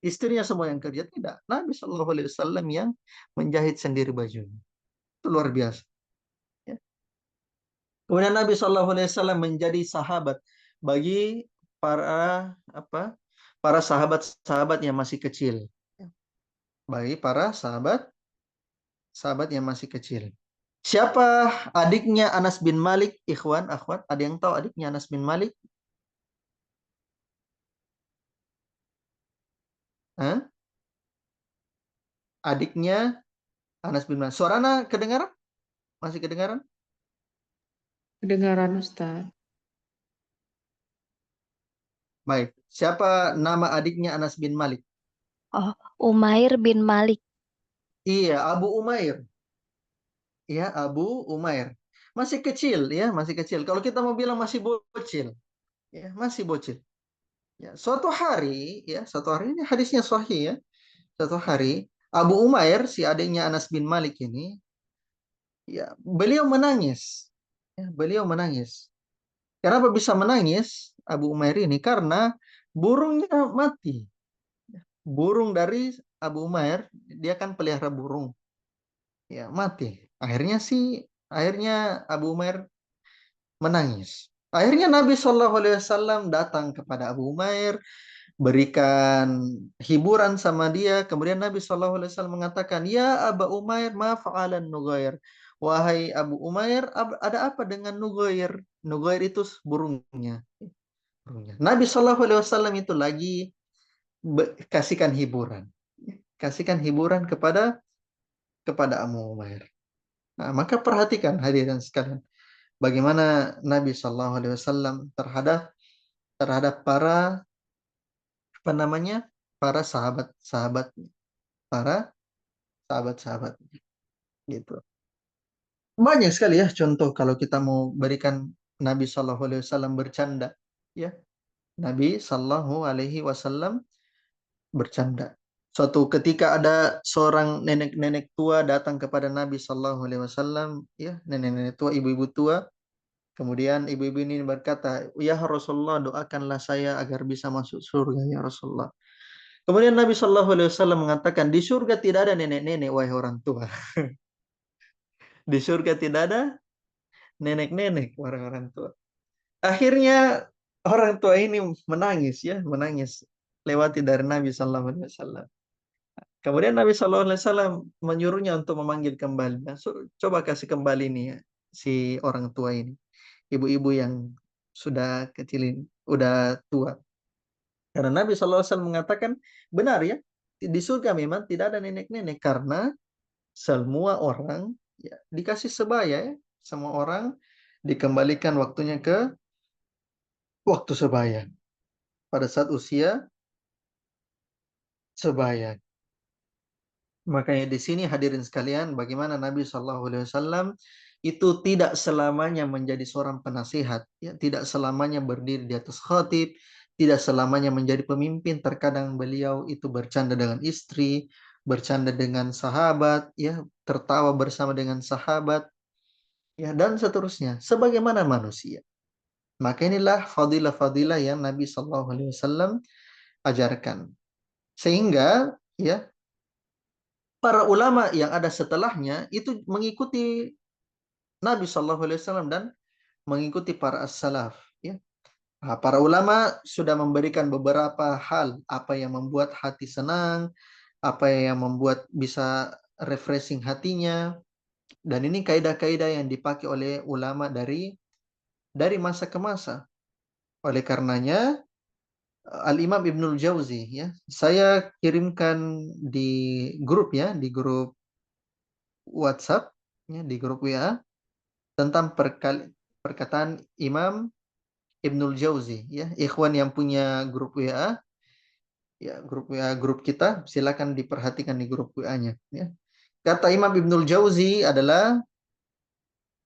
Istrinya semua yang kerja, tidak. Nabi Shallallahu Alaihi Wasallam yang menjahit sendiri bajunya. Itu luar biasa. Ya. Kemudian Nabi Shallallahu Alaihi Wasallam menjadi sahabat bagi para sahabat-sahabat yang masih kecil. Bagi para sahabat yang masih kecil. Siapa adiknya Anas bin Malik? Ikhwan, akhwat, ada yang tahu adiknya Anas bin Malik? Hah? Adiknya Anas bin Malik. Suaranya kedengaran? Masih kedengaran? Kedengaran Ustaz. Baik. Siapa nama adiknya Anas bin Malik? Oh, Umair bin Malik. Iya, Abu Umair. Ya, Abu Umair. Masih kecil, ya, masih kecil. Kalau kita mau bilang masih bocil, ya, masih bocil. Ya, suatu hari ini hadisnya sahih, ya. Suatu hari Abu Umair, si adiknya Anas bin Malik ini, ya, beliau menangis. Ya, beliau menangis. Kenapa bisa menangis Abu Umair ini? Karena burungnya mati. Burung dari Abu Umair, dia kan pelihara burung. Ya, mati. Akhirnya Abu Umair menangis. Akhirnya Nabi SAW datang kepada Abu Umair, berikan hiburan sama dia. Kemudian Nabi SAW mengatakan, Ya Aba Umair, ma fa'alan Nugair. Wahai Abu Umair, ada apa dengan Nugair? Nugair itu burungnya. Nabi SAW itu lagi kasihkan hiburan. Kasihkan hiburan kepada Abu Umair. Nah, maka perhatikan hadirin sekalian, bagaimana Nabi SAW terhadap para para sahabat-sahabat, para sahabat-sahabat gitu. Banyak sekali ya contoh kalau kita mau berikan Nabi SAW bercanda, ya. Nabi SAW bercanda. Suatu ketika ada seorang nenek-nenek tua datang kepada Nabi SAW, ya, nenek-nenek tua, ibu-ibu tua. Kemudian ibu-ibu ini berkata, Ya Rasulullah, doakanlah saya agar bisa masuk surga, ya Rasulullah. Kemudian Nabi SAW mengatakan, di surga tidak ada nenek-nenek, wahai orang tua. Di surga tidak ada nenek-nenek, wahai orang tua. Akhirnya orang tua ini menangis, lewati dari Nabi SAW. Kemudian Nabi SAW menyuruhnya untuk memanggil kembali. Coba kasih kembali nih ya, si orang tua ini. Ibu-ibu yang sudah kecil, udah tua. Karena Nabi SAW mengatakan, benar ya, di surga memang tidak ada nenek-nenek. Karena semua orang ya, dikasih sebaya ya. Semua orang dikembalikan waktunya ke waktu sebaya. Pada saat usia sebaya. Makanya di sini hadirin sekalian, bagaimana Nabi SAW itu tidak selamanya menjadi seorang penasihat, ya, tidak selamanya berdiri di atas khatib, tidak selamanya menjadi pemimpin. Terkadang beliau itu bercanda dengan istri, bercanda dengan sahabat, ya, tertawa bersama dengan sahabat, ya, dan seterusnya. Sebagaimana manusia. Maka inilah fadilah-fadilah yang Nabi SAW ajarkan. Sehingga, ya, para ulama yang ada setelahnya itu mengikuti Nabi SAW dan mengikuti para as-salaf. Ya. Nah, para ulama sudah memberikan beberapa hal, apa yang membuat hati senang, apa yang membuat bisa refreshing hatinya, dan ini kaidah-kaidah yang dipakai oleh ulama dari masa ke masa. Oleh karenanya Al-Imam Ibnul Jauzi, ya, saya kirimkan di grup ya, di grup WhatsApp, ya, di grup WA tentang perkataan Imam Ibnul Jauzi, ya, ikhwan yang punya grup WA, ya, grup WA grup kita, silakan diperhatikan di grup WA-nya, ya. Kata Imam Ibnul Jauzi adalah,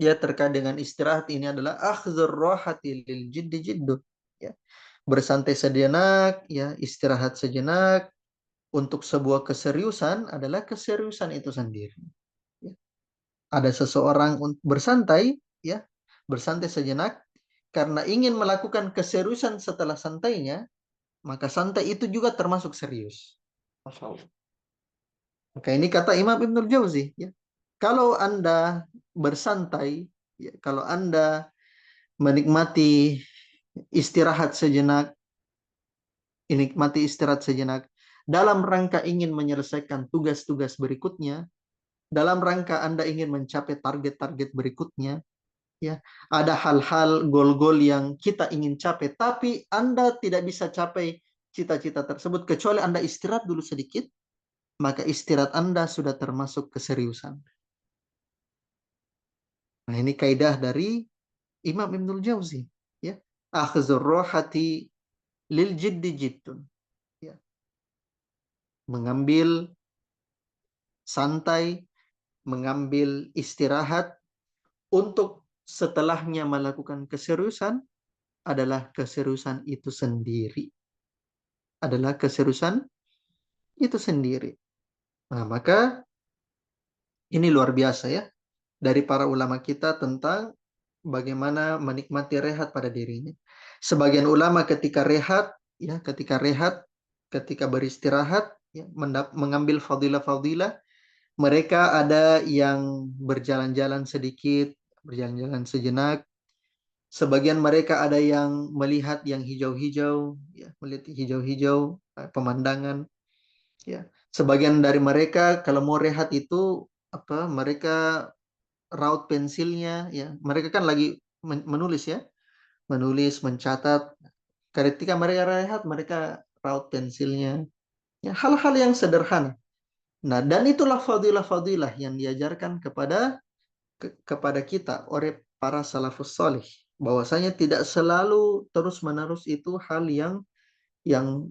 ya, terkait dengan istirahat ini adalah akhdhur rahati lil jiddi jiddu, ya. Bersantai sejenak, ya, istirahat sejenak untuk sebuah keseriusan adalah keseriusan itu sendiri. Ya. Ada seseorang bersantai, ya, bersantai sejenak karena ingin melakukan keseriusan setelah santainya, maka santai itu juga termasuk serius. Masya Allah. Maka ini kata Imam Ibnul Jauzi, ya. Kalau Anda bersantai, ya, kalau Anda menikmati istirahat sejenak, dalam rangka ingin menyelesaikan tugas-tugas berikutnya, dalam rangka Anda ingin mencapai target-target berikutnya, ya, ada hal-hal goal-goal yang kita ingin capai, tapi Anda tidak bisa capai cita-cita tersebut kecuali Anda istirahat dulu sedikit, maka istirahat Anda sudah termasuk keseriusan. Nah, ini kaidah dari Imam Ibnul Jauzi, ya. Akhzur rohati lil jiddi jiddun, ya. Mengambil santai, mengambil istirahat untuk setelahnya melakukan keseriusan adalah keseriusan itu sendiri. Adalah keseriusan itu sendiri. Nah, maka ini luar biasa ya dari para ulama kita tentang bagaimana menikmati rehat pada dirinya. Sebagian ulama ketika rehat, ya, ketika beristirahat, ya, mengambil fadilah-fadilah, Mereka ada yang berjalan-jalan sedikit, berjalan-jalan sejenak. Sebagian mereka ada yang melihat yang hijau-hijau, ya, melihat hijau-hijau, pemandangan. Ya. Sebagian dari mereka kalau mau rehat itu mereka raut pensilnya, ya. Mereka kan lagi menulis, ya, menulis, mencatat. Ketika mereka rehat, mereka raut pensilnya. Ya, hal-hal yang sederhana. Nah, dan itulah fadilah-fadilah yang diajarkan kepada kita oleh para salafus salih, bahwasanya tidak selalu terus-menerus itu hal yang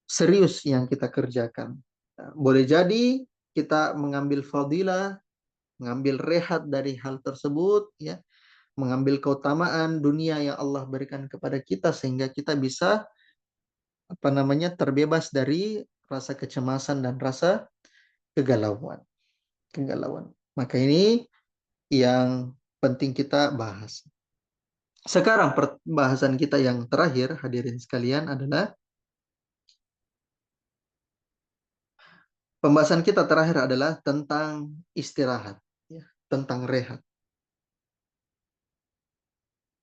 serius yang kita kerjakan. Nah, boleh jadi kita mengambil fadilah, mengambil rehat dari hal tersebut, ya, mengambil keutamaan dunia yang Allah berikan kepada kita sehingga kita bisa terbebas dari rasa kecemasan dan rasa kegalauan. Maka ini yang penting kita bahas. Sekarang pembahasan kita yang terakhir, hadirin sekalian, adalah pembahasan kita terakhir adalah tentang istirahat, ya, tentang rehat.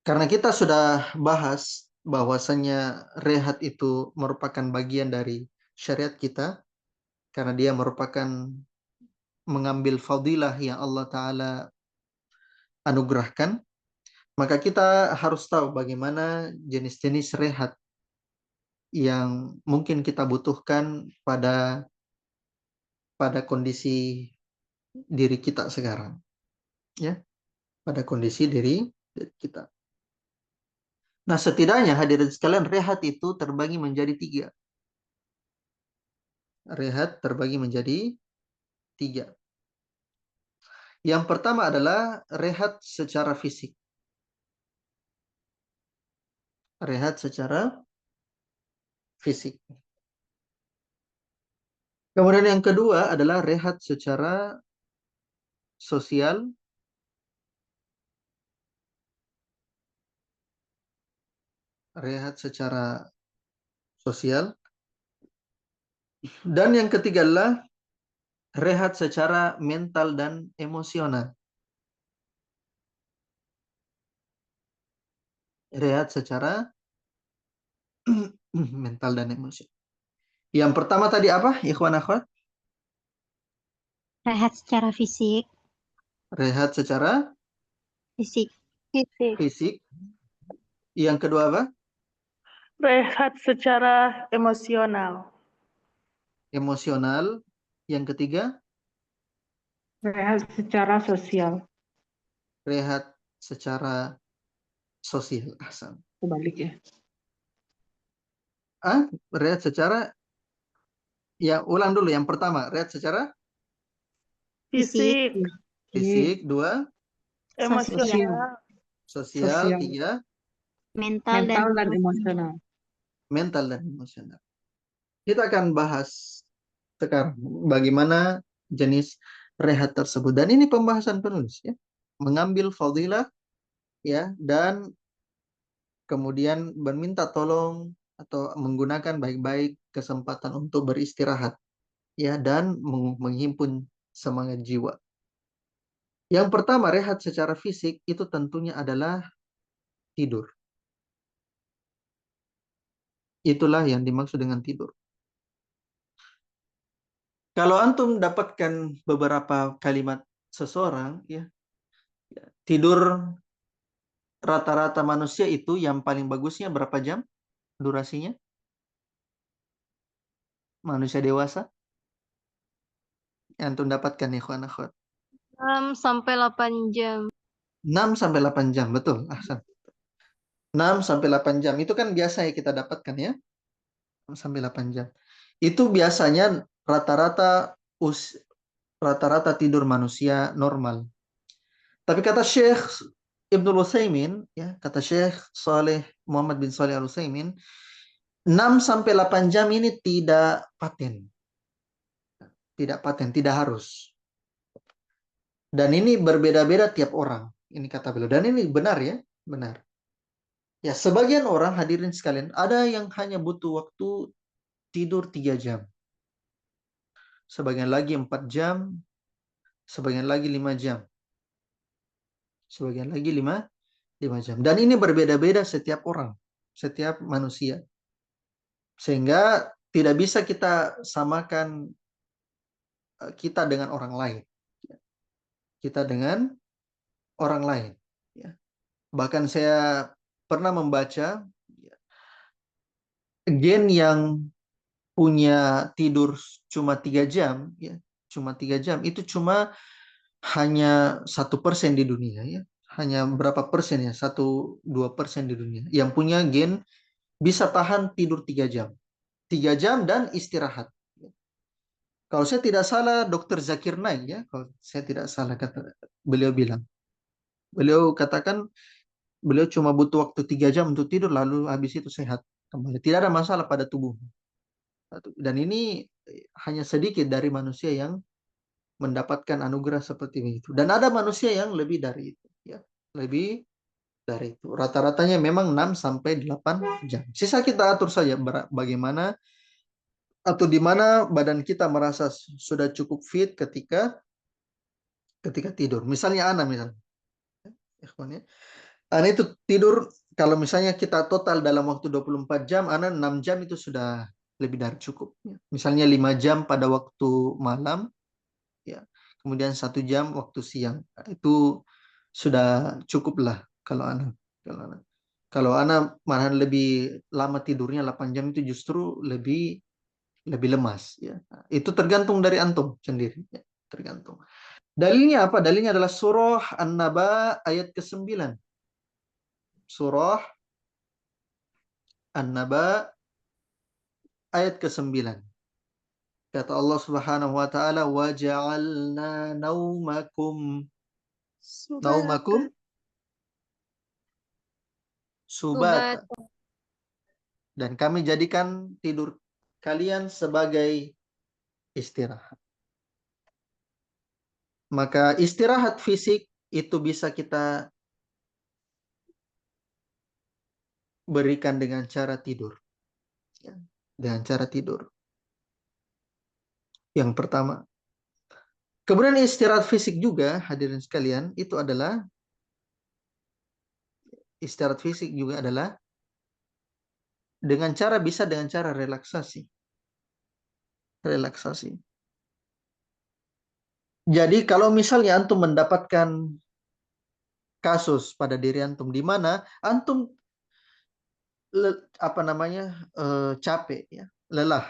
Karena kita sudah bahas bahwasanya rehat itu merupakan bagian dari syariat kita, karena dia merupakan mengambil fadilah yang Allah Ta'ala anugerahkan, maka kita harus tahu bagaimana jenis-jenis rehat yang mungkin kita butuhkan pada kondisi diri kita sekarang, ya, pada kondisi diri kita. Nah, setidaknya hadirin sekalian, rehat itu terbagi menjadi 3. Rehat terbagi menjadi 3. Yang pertama adalah rehat secara fisik. Rehat secara fisik. Kemudian yang kedua adalah rehat secara sosial. Rehat secara sosial. Dan yang ketiga adalah rehat secara mental dan emosional. Rehat secara mental dan emosi. Yang pertama tadi apa, ikhwan akhwat? Rehat secara fisik. Rehat secara Fisik. fisik. Yang kedua apa? Rehat secara emosional. Emosional. Yang ketiga? Rehat secara sosial. Rehat secara sosial. Ahsan. Kebalik ya. Rehat secara, ya, ulang dulu. Yang pertama, rehat secara Fisik, fisik. 2, emosional, sosial. Sosial. 3, mental dan emosional. mental dan emosional. Kita akan bahas sekarang bagaimana jenis rehat tersebut. Dan ini pembahasan penulis, ya. Mengambil fadilah, ya, dan kemudian meminta tolong atau menggunakan baik-baik kesempatan untuk beristirahat, ya, dan menghimpun semangat jiwa. Yang pertama, rehat secara fisik itu tentunya adalah tidur. Itulah yang dimaksud dengan tidur. Kalau antum dapatkan beberapa kalimat seseorang, ya, tidur rata-rata manusia itu yang paling bagusnya berapa jam durasinya? Manusia dewasa yang antum dapatkan, ikhwan akhwat. 6 sampai 8 jam. 6 sampai 8 jam, betul. Ahsan. 6 sampai 8 jam itu kan biasa ya kita dapatkan, ya. 6 sampai 8 jam. Itu biasanya rata-rata tidur manusia normal. Tapi kata Syekh Ibnul Utsaimin, ya, kata Syekh Muhammad bin Shalih Al Utsaimin, 6 sampai 8 jam ini tidak paten. Tidak paten, tidak harus. Dan ini berbeda-beda tiap orang. Ini kata beliau. Dan ini benar, ya, benar. Ya, sebagian orang, hadirin sekalian, ada yang hanya butuh waktu tidur 3 jam. Sebagian lagi 4 jam. sebagian lagi 5 jam. Sebagian lagi 5 jam. Dan ini berbeda-beda setiap orang, setiap manusia. Sehingga tidak bisa kita samakan kita dengan orang lain. Kita dengan orang lain. Ya. Bahkan saya pernah membaca gen yang punya tidur cuma 3 jam, ya, cuma 3 jam, itu cuma hanya 1% di dunia, ya. Hanya berapa persen ya, 1-2% di dunia yang punya gen bisa tahan tidur 3 jam. 3 jam dan istirahat. Kalau saya tidak salah, Dr. Zakir Naik, ya, kalau saya tidak salah kata beliau bilang. Beliau katakan beliau cuma butuh waktu 3 jam untuk tidur, lalu habis itu sehat kembali. Tidak ada masalah pada tubuh. Dan ini hanya sedikit dari manusia yang mendapatkan anugerah seperti itu. Dan ada manusia yang lebih dari itu, ya. Lebih dari itu. Rata-ratanya memang 6-8 jam. Sisa kita atur saja bagaimana atau di mana badan kita merasa sudah cukup fit ketika tidur. Misalnya Ana misalnya. Ana itu tidur, kalau misalnya kita total dalam waktu 24 jam, Ana 6 jam itu sudah lebih dari cukup. Misalnya 5 jam pada waktu malam, ya. Kemudian 1 jam waktu siang. Itu sudah cukup lah kalau Ana. Kalau Ana malahan lebih lama tidurnya 8 jam itu justru lebih lemas, ya. Itu tergantung dari antum sendiri, ya. Tergantung. Dalilnya apa? Dalilnya adalah surah An-Naba ayat ke-9. Surah An-Naba ayat ke-9. Kata Allah Subhanahu wa taala, "Wa ja'alna naumakum subata." Dan kami jadikan tidur kalian sebagai istirahat. Maka istirahat fisik itu bisa kita berikan dengan cara tidur. Ya, dengan cara tidur. Yang pertama. Kemudian istirahat fisik juga, hadirin sekalian, itu adalah istirahat fisik juga adalah bisa dengan cara relaksasi. Relaksasi. Jadi kalau misalnya antum mendapatkan kasus pada diri antum di mana antum capek, ya, lelah,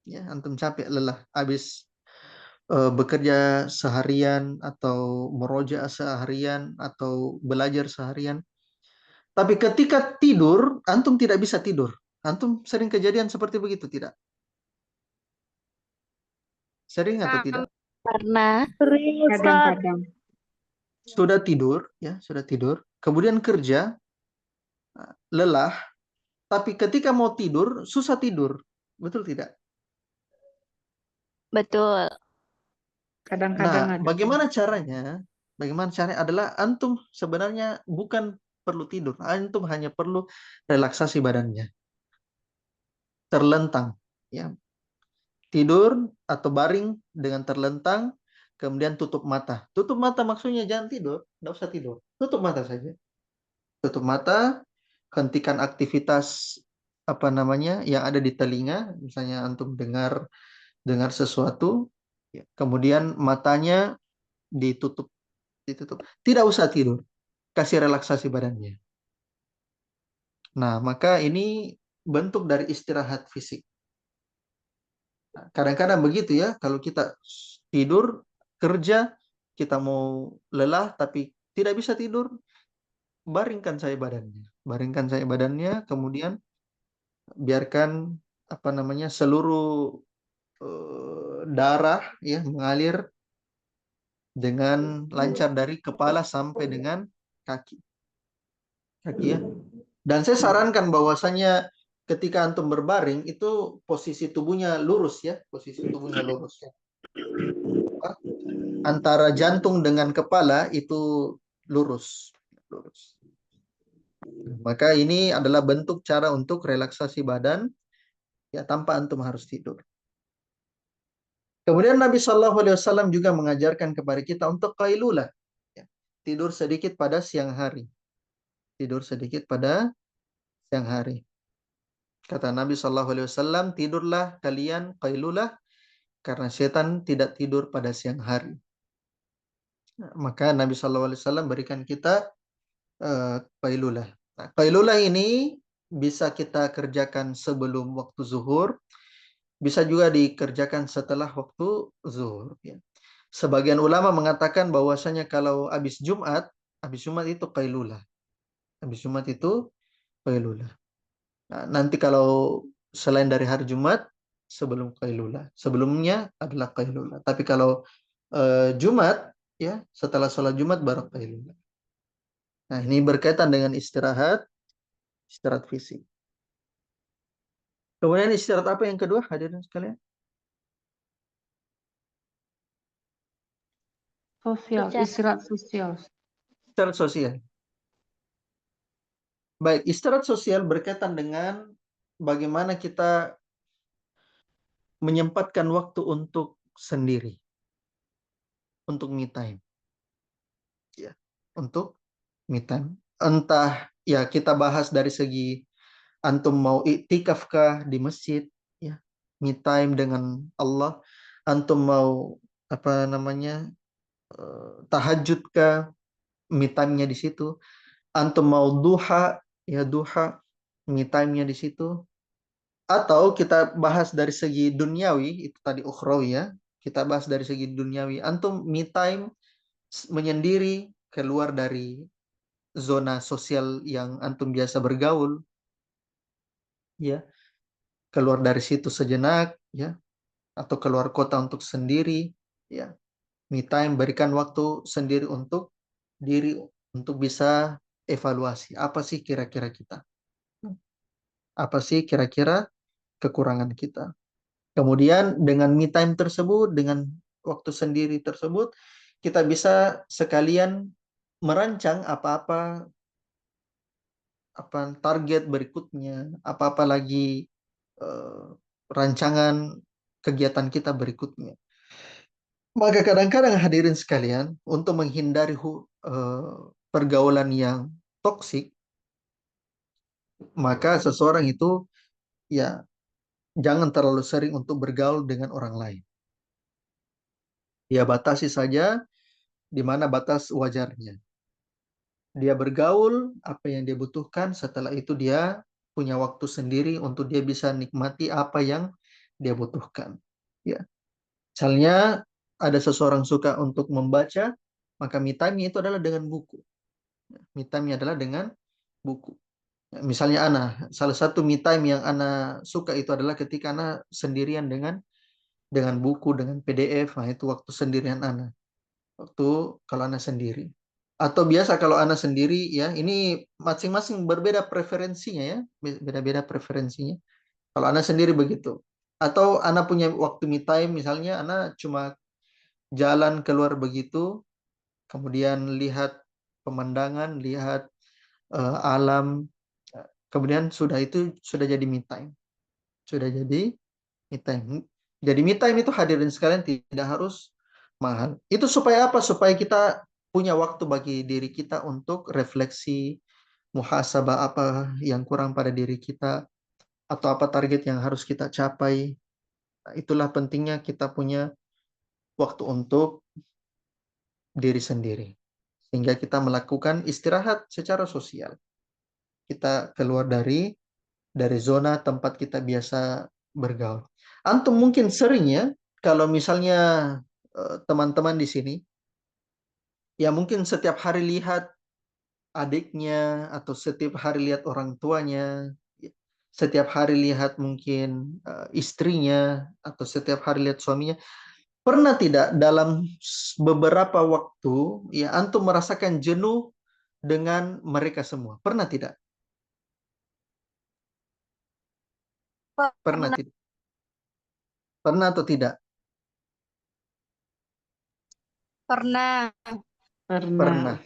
ya, antum capek, lelah, habis bekerja seharian atau meroja seharian atau belajar seharian. Tapi ketika tidur, antum tidak bisa tidur. Antum sering kejadian seperti begitu, tidak? Sering atau tidak? Karena Sering, Ustaz. Kadang-kadang. Sudah tidur, ya, sudah tidur. Kemudian kerja, lelah. Tapi ketika mau tidur, susah tidur. Betul tidak? betul. Kadang-kadang Nah, ada. bagaimana caranya? Bagaimana caranya adalah antum sebenarnya bukan perlu tidur. Antum hanya perlu relaksasi badannya. Terlentang, ya. Tidur atau baring dengan terlentang, kemudian tutup mata. Tutup mata maksudnya jangan tidur, tidak usah tidur. Tutup mata saja. Tutup mata, hentikan aktivitas yang ada di telinga, misalnya antum dengar sesuatu, ya. Kemudian matanya ditutup. Tidak usah tidur, kasih relaksasi badannya. Nah, maka ini bentuk dari istirahat fisik. Kadang-kadang begitu, ya, kalau kita tidur, kerja, kita mau lelah tapi tidak bisa tidur, baringkan saya badannya, kemudian biarkan seluruh darah, ya, mengalir dengan lancar dari kepala sampai dengan kaki, ya. Dan saya sarankan bahwasanya ketika antum berbaring itu posisi tubuhnya lurus, ya, ya. Antara jantung dengan kepala itu lurus. Maka ini adalah bentuk cara untuk relaksasi badan, ya, tanpa antum harus tidur. Kemudian Nabi Shallallahu Alaihi Wasallam juga mengajarkan kepada kita untuk qailulah, ya, tidur sedikit pada siang hari. Tidur sedikit pada siang hari. Kata Nabi Shallallahu Alaihi Wasallam, tidurlah kalian qailulah karena setan tidak tidur pada siang hari. Nah, maka Nabi Shallallahu Alaihi Wasallam berikan kita qailulah. Nah, qailulah ini bisa kita kerjakan sebelum waktu zuhur, bisa juga dikerjakan setelah waktu zuhur. Ya. Sebagian ulama mengatakan bahwasanya kalau habis Jumat itu qailulah. Habis Jumat itu qailulah. Nah, nanti kalau selain dari hari Jumat, sebelum qailulah. Sebelumnya adalah qailulah. Tapi kalau Jumat, ya setelah sholat Jumat baru qailulah. Nah, ini berkaitan dengan istirahat fisik. Kemudian istirahat apa yang kedua, hadirin sekalian? Sosial, Sosial. istirahat sosial. Istirahat sosial. Baik, istirahat sosial berkaitan dengan bagaimana kita menyempatkan waktu untuk sendiri. Untuk me time. Ya, untuk me time. Entah ya kita bahas dari segi antum mau iktikaf kah di masjid, ya, me time dengan Allah, antum mau apa namanya tahajud kah, me time-nya di situ, antum mau duha, ya duha, me time-nya di situ, atau kita bahas dari segi duniawi, itu tadi ukhrawi ya, kita bahas dari segi duniawi, antum me time menyendiri keluar dari zona sosial yang antum biasa bergaul, ya, keluar dari situ sejenak, ya, atau keluar kota untuk sendiri, ya, me time, berikan waktu sendiri untuk diri untuk bisa evaluasi apa sih kira-kira kita, apa sih kira-kira kekurangan kita. Kemudian dengan me time tersebut, dengan waktu sendiri tersebut, kita bisa sekalian merancang apa-apa target berikutnya, apa-apa lagi rancangan kegiatan kita berikutnya. Maka kadang-kadang hadirin sekalian, untuk menghindari pergaulan yang toksik, maka seseorang itu ya jangan terlalu sering untuk bergaul dengan orang lain. Ya batasi saja di mana batas wajarnya. Dia bergaul apa yang dia butuhkan, setelah itu dia punya waktu sendiri untuk dia bisa nikmati apa yang dia butuhkan. Ya. Misalnya ada seseorang suka untuk membaca, maka me time-nya itu adalah dengan buku. Me time-nya adalah dengan buku. Misalnya salah satu me time yang Ana suka itu adalah ketika Ana sendirian dengan buku, dengan PDF. Nah, itu waktu sendirian Ana. Waktu kalau Ana sendiri. Atau biasa kalau Ana sendiri, ya, ini masing-masing berbeda preferensinya ya. Beda-beda preferensinya. Kalau Ana sendiri begitu. Atau Ana punya waktu me time, misalnya Ana cuma jalan keluar begitu, kemudian lihat pemandangan, lihat alam, kemudian itu sudah jadi me time. Sudah jadi me time. Jadi me time itu hadirin sekalian tidak harus mahal. Itu supaya apa? Supaya kita punya waktu bagi diri kita untuk refleksi, muhasabah apa yang kurang pada diri kita, atau apa target yang harus kita capai. Nah, itulah pentingnya kita punya waktu untuk diri sendiri. Sehingga kita melakukan istirahat secara sosial. Kita keluar dari zona tempat kita biasa bergaul. Antum mungkin sering ya, kalau misalnya teman-teman di sini, ya mungkin setiap hari lihat adiknya, atau setiap hari lihat orang tuanya, setiap hari lihat mungkin istrinya, atau setiap hari lihat suaminya. Pernah tidak dalam beberapa waktu, ya antum merasakan jenuh dengan mereka semua? Pernah tidak? Pernah tidak? Pernah atau tidak? Pernah. Pernah.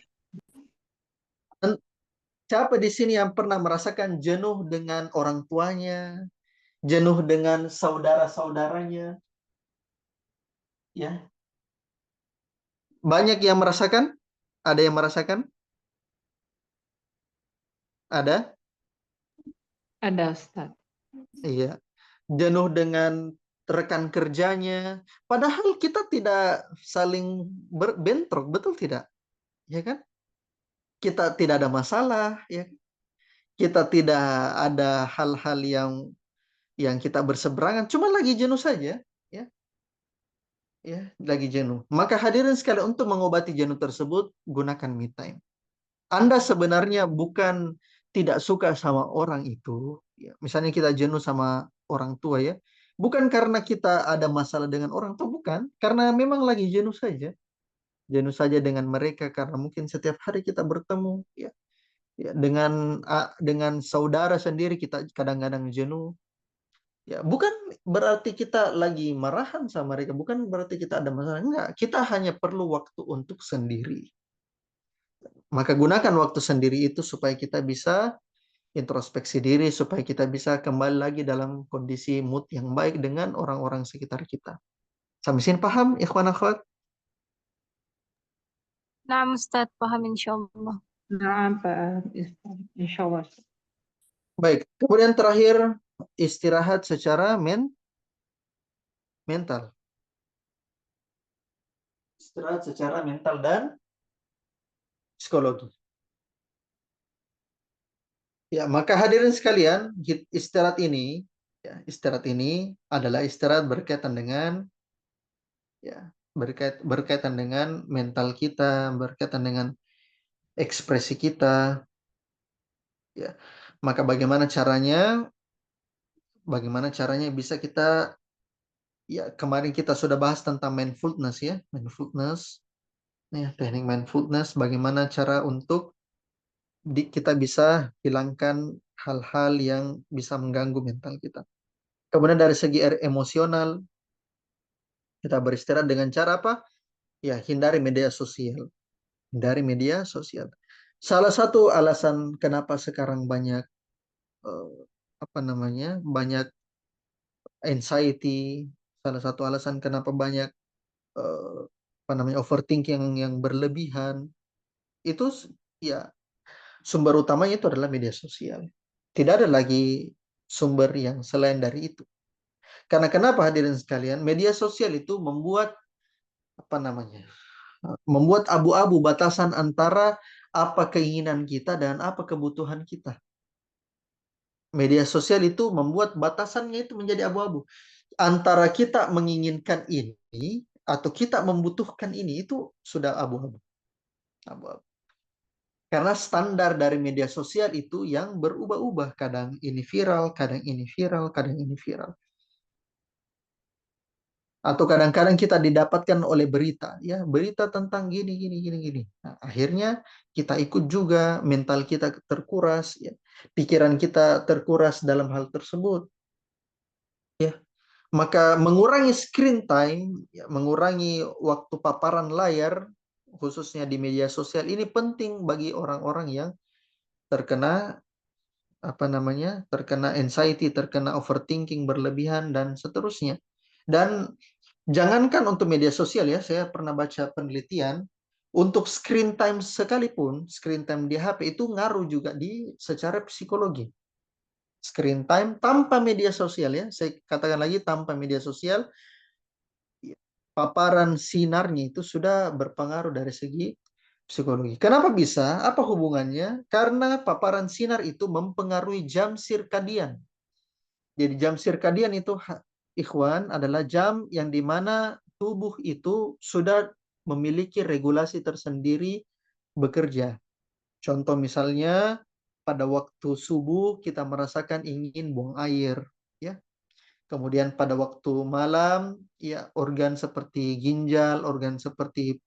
Dan siapa di sini yang pernah merasakan jenuh dengan orang tuanya, jenuh dengan saudara-saudaranya? Ya. Banyak yang merasakan? Ada yang merasakan? Ada? Ada Ustaz. Iya. Jenuh dengan rekan kerjanya. Padahal kita tidak saling bentrok, betul tidak? Ya kan? Kita tidak ada masalah, ya. Kita tidak ada hal-hal yang kita berseberangan, cuma lagi jenuh saja, ya. Ya, lagi jenuh. Maka hadirin sekali, untuk mengobati jenuh tersebut, gunakan me time. Anda sebenarnya bukan tidak suka sama orang itu, ya. Misalnya kita jenuh sama orang tua, ya. Bukan karena kita ada masalah dengan orang tua, bukan. Karena memang lagi jenuh saja. Jenuh saja dengan mereka karena mungkin setiap hari kita bertemu, ya. Ya, dengan saudara sendiri kita kadang-kadang jenuh. Ya, bukan berarti kita lagi marahan sama mereka, bukan berarti kita ada masalah. Enggak, kita hanya perlu waktu untuk sendiri. Maka gunakan waktu sendiri itu supaya kita bisa introspeksi diri, supaya kita bisa kembali lagi dalam kondisi mood yang baik dengan orang-orang sekitar kita. Sampai sini paham, ikhwan akhwat? Nah, Ustaz, paham insyaallah. Nah, Pak, insya Allah. Baik, kemudian terakhir, istirahat secara mental. Istirahat secara mental dan psikologi. Ya, maka hadirin sekalian, istirahat ini, ya, istirahat ini adalah istirahat berkaitan dengan, ya, berkaitan dengan mental kita, berkaitan dengan ekspresi kita, ya. Maka bagaimana caranya? Bagaimana caranya bisa kita, ya, kemarin kita sudah bahas tentang mindfulness, ya, mindfulness, ya, teknik mindfulness, bagaimana cara untuk kita bisa hilangkan hal-hal yang bisa mengganggu mental kita. Kemudian dari segi emosional, kita beristirahat dengan cara apa? Ya, hindari media sosial. Hindari media sosial. Salah satu alasan kenapa sekarang banyak banyak anxiety, salah satu alasan kenapa banyak overthinking yang berlebihan, itu ya sumber utamanya itu adalah media sosial. Tidak ada lagi sumber yang selain dari itu. Karena kenapa hadirin sekalian? Media sosial itu membuat membuat abu-abu batasan antara apa keinginan kita dan apa kebutuhan kita. Media sosial itu membuat batasannya itu menjadi abu-abu. Antara kita menginginkan ini atau kita membutuhkan ini, itu sudah abu-abu. Abu-abu. Karena standar dari media sosial itu yang berubah-ubah. Kadang ini viral, kadang ini viral, kadang ini viral. Atau kadang-kadang kita didapatkan oleh berita, ya, berita tentang gini. Nah, akhirnya kita ikut juga, mental kita terkuras, ya, pikiran kita terkuras dalam hal tersebut, ya. Maka mengurangi screen time, ya, mengurangi waktu paparan layar, khususnya di media sosial, ini penting bagi orang-orang yang terkena terkena anxiety, terkena overthinking berlebihan dan seterusnya. Dan jangankan untuk media sosial, ya, saya pernah baca penelitian, untuk screen time sekalipun, screen time di HP itu ngaruh juga secara psikologi. Screen time tanpa media sosial, ya, saya katakan lagi tanpa media sosial, paparan sinarnya itu sudah berpengaruh dari segi psikologi. Kenapa bisa? Apa hubungannya? Karena paparan sinar itu mempengaruhi jam sirkadian. Jadi jam sirkadian itu, ikhwan, adalah jam yang dimana tubuh itu sudah memiliki regulasi tersendiri bekerja. Contoh misalnya pada waktu subuh kita merasakan ingin buang air, ya. Kemudian pada waktu malam, ya, organ seperti ginjal, organ seperti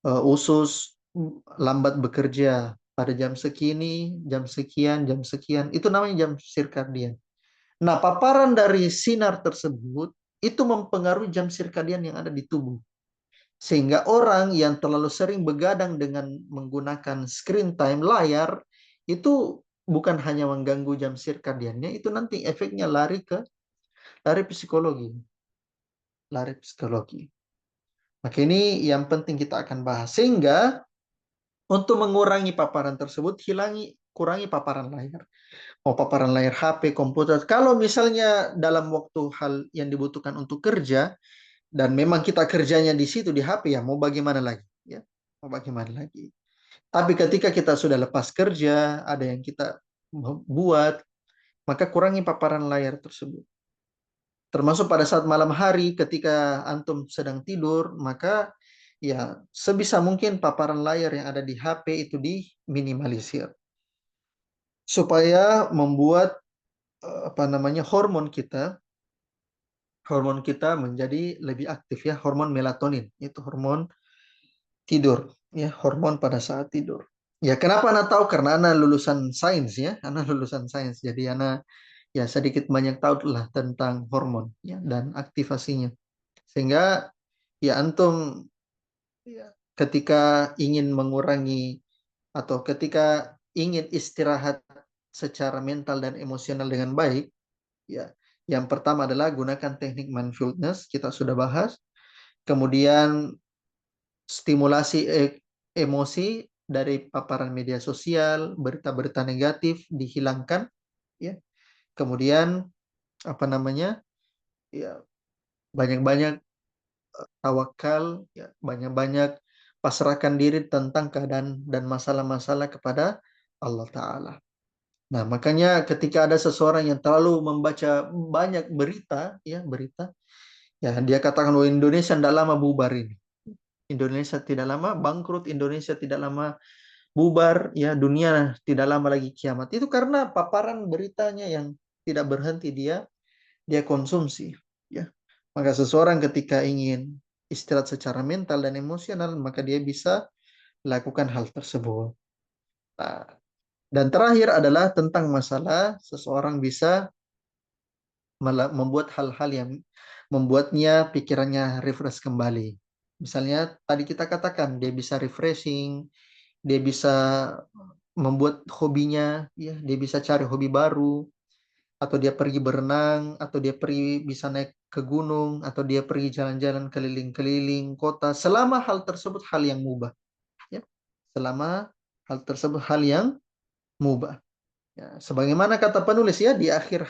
usus lambat bekerja. Pada jam segini, jam sekian, itu namanya jam sirkadian. Nah, paparan dari sinar tersebut itu mempengaruhi jam sirkadian yang ada di tubuh. Sehingga orang yang terlalu sering begadang dengan menggunakan screen time layar, itu bukan hanya mengganggu jam sirkadiannya, itu nanti efeknya lari psikologi. Lari psikologi. Maka ini yang penting kita akan bahas. Sehingga untuk mengurangi paparan tersebut, kurangi paparan layar. Mau paparan layar HP, komputer. Kalau misalnya dalam waktu hal yang dibutuhkan untuk kerja, dan memang kita kerjanya di situ di HP, ya mau bagaimana lagi? Ya, mau bagaimana lagi? Tapi ketika kita sudah lepas kerja, ada yang kita buat, maka kurangi paparan layar tersebut. Termasuk pada saat malam hari ketika antum sedang tidur, maka ya sebisa mungkin paparan layar yang ada di HP itu diminimalisir. Supaya membuat hormon kita menjadi lebih aktif, ya, hormon melatonin, itu hormon tidur, ya, hormon pada saat tidur. Ya, kenapa Ana tahu? Karena Ana lulusan sains, ya. Ana lulusan sains. Jadi Ana ya sedikit banyak tahu lah tentang hormon, ya, dan aktivasinya. Sehingga ya antum ya, ketika ingin mengurangi atau ketika ingin istirahat secara mental dan emosional dengan baik, ya, yang pertama adalah gunakan teknik mindfulness, kita sudah bahas. Kemudian stimulasi emosi dari paparan media sosial, berita-berita negatif dihilangkan, ya. Kemudian ya, banyak-banyak tawakal, ya, banyak-banyak pasrahkan diri tentang keadaan dan masalah-masalah kepada Allah Ta'ala. Nah, makanya ketika ada seseorang yang terlalu membaca banyak berita, ya, dia katakan, oh, Indonesia tidak lama bubar ini. Indonesia tidak lama bangkrut, Indonesia tidak lama bubar, ya, dunia tidak lama lagi kiamat. Itu karena paparan beritanya yang tidak berhenti dia konsumsi, ya. Maka seseorang ketika ingin istirahat secara mental dan emosional, maka dia bisa lakukan hal tersebut. Nah, dan terakhir adalah tentang masalah seseorang bisa membuat hal-hal yang membuatnya pikirannya refresh kembali. Misalnya tadi kita katakan dia bisa refreshing, dia bisa membuat hobinya, ya, dia bisa cari hobi baru, atau dia pergi berenang, atau dia pergi bisa naik ke gunung, atau dia pergi jalan-jalan keliling-keliling kota, selama hal tersebut hal yang mubah, ya. Selama hal tersebut hal yang mubah. Ya, sebagaimana kata penulis, ya, di akhir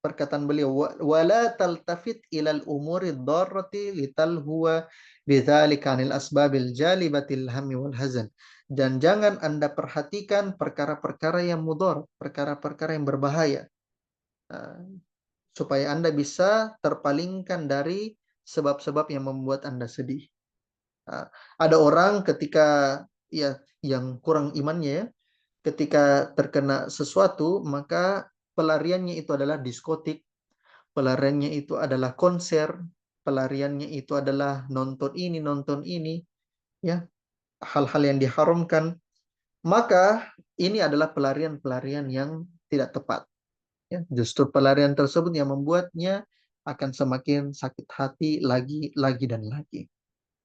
perkataan beliau, wala taltafit ilal umuri dharrati litalhuwa bidzalika anil asbabil jalibatil hammi wal hazan. Dan jangan Anda perhatikan perkara-perkara yang mudhar, perkara-perkara yang berbahaya, supaya Anda bisa terpalingkan dari sebab-sebab yang membuat Anda sedih. Ada orang ketika ya yang kurang imannya, ya, ketika terkena sesuatu, maka pelariannya itu adalah diskotik, pelariannya itu adalah konser, pelariannya itu adalah nonton ini, ya, hal-hal yang diharamkan. Maka ini adalah pelarian-pelarian yang tidak tepat. Ya, justru pelarian tersebut yang membuatnya akan semakin sakit hati lagi dan lagi.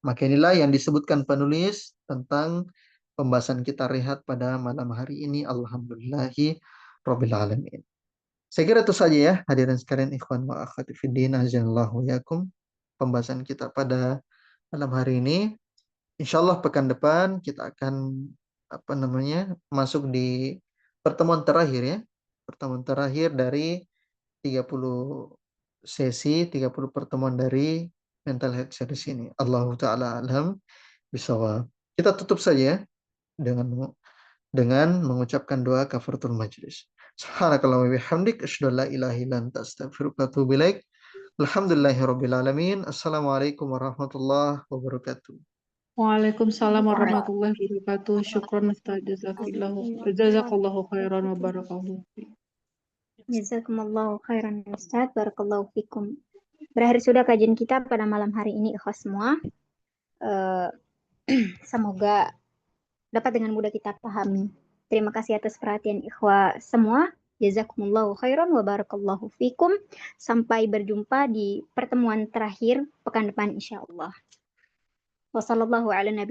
Maka inilah yang disebutkan penulis tentang pembahasan kita rehat pada malam hari ini. Alhamdulillahi Rabbil Alamin. Saya kira itu saja, ya, hadirin sekalian, ikhwan wa akhwati fiddin, azanallahu yakum, pembahasan kita pada malam hari ini. Insyaallah pekan depan kita akan masuk di pertemuan terakhir, ya. Pertemuan terakhir dari 30 sesi, 30 pertemuan dari mental health series ini. Allahu ta'ala alam bisawab. Kita tutup saja dengan mengucapkan doa kafaratul majlis. Subhanakallah wa bihamdik, asyhadu an la ilaha illa anta, astaghfiruka wa atubu ilaik. Alhamdulillahirabbil alamin. Assalamualaikum warahmatullahi wabarakatuh. Waalaikumsalam warahmatullahi wabarakatuh. Syukran Ustaz. Jazakallahu khairan wa barakallahu fiik. Jazakumullahu khairan Ustaz, barakallahu fikum. Berakhir sudah kajian kita pada malam hari ini, ikhwas semua. Semoga dapat dengan mudah kita pahami. Terima kasih atas perhatian ikhwah semua. Jazakumullahu khairan wa barakallahu fikum. Sampai berjumpa di pertemuan terakhir pekan depan insyaallah. Wassallallahu ala nabi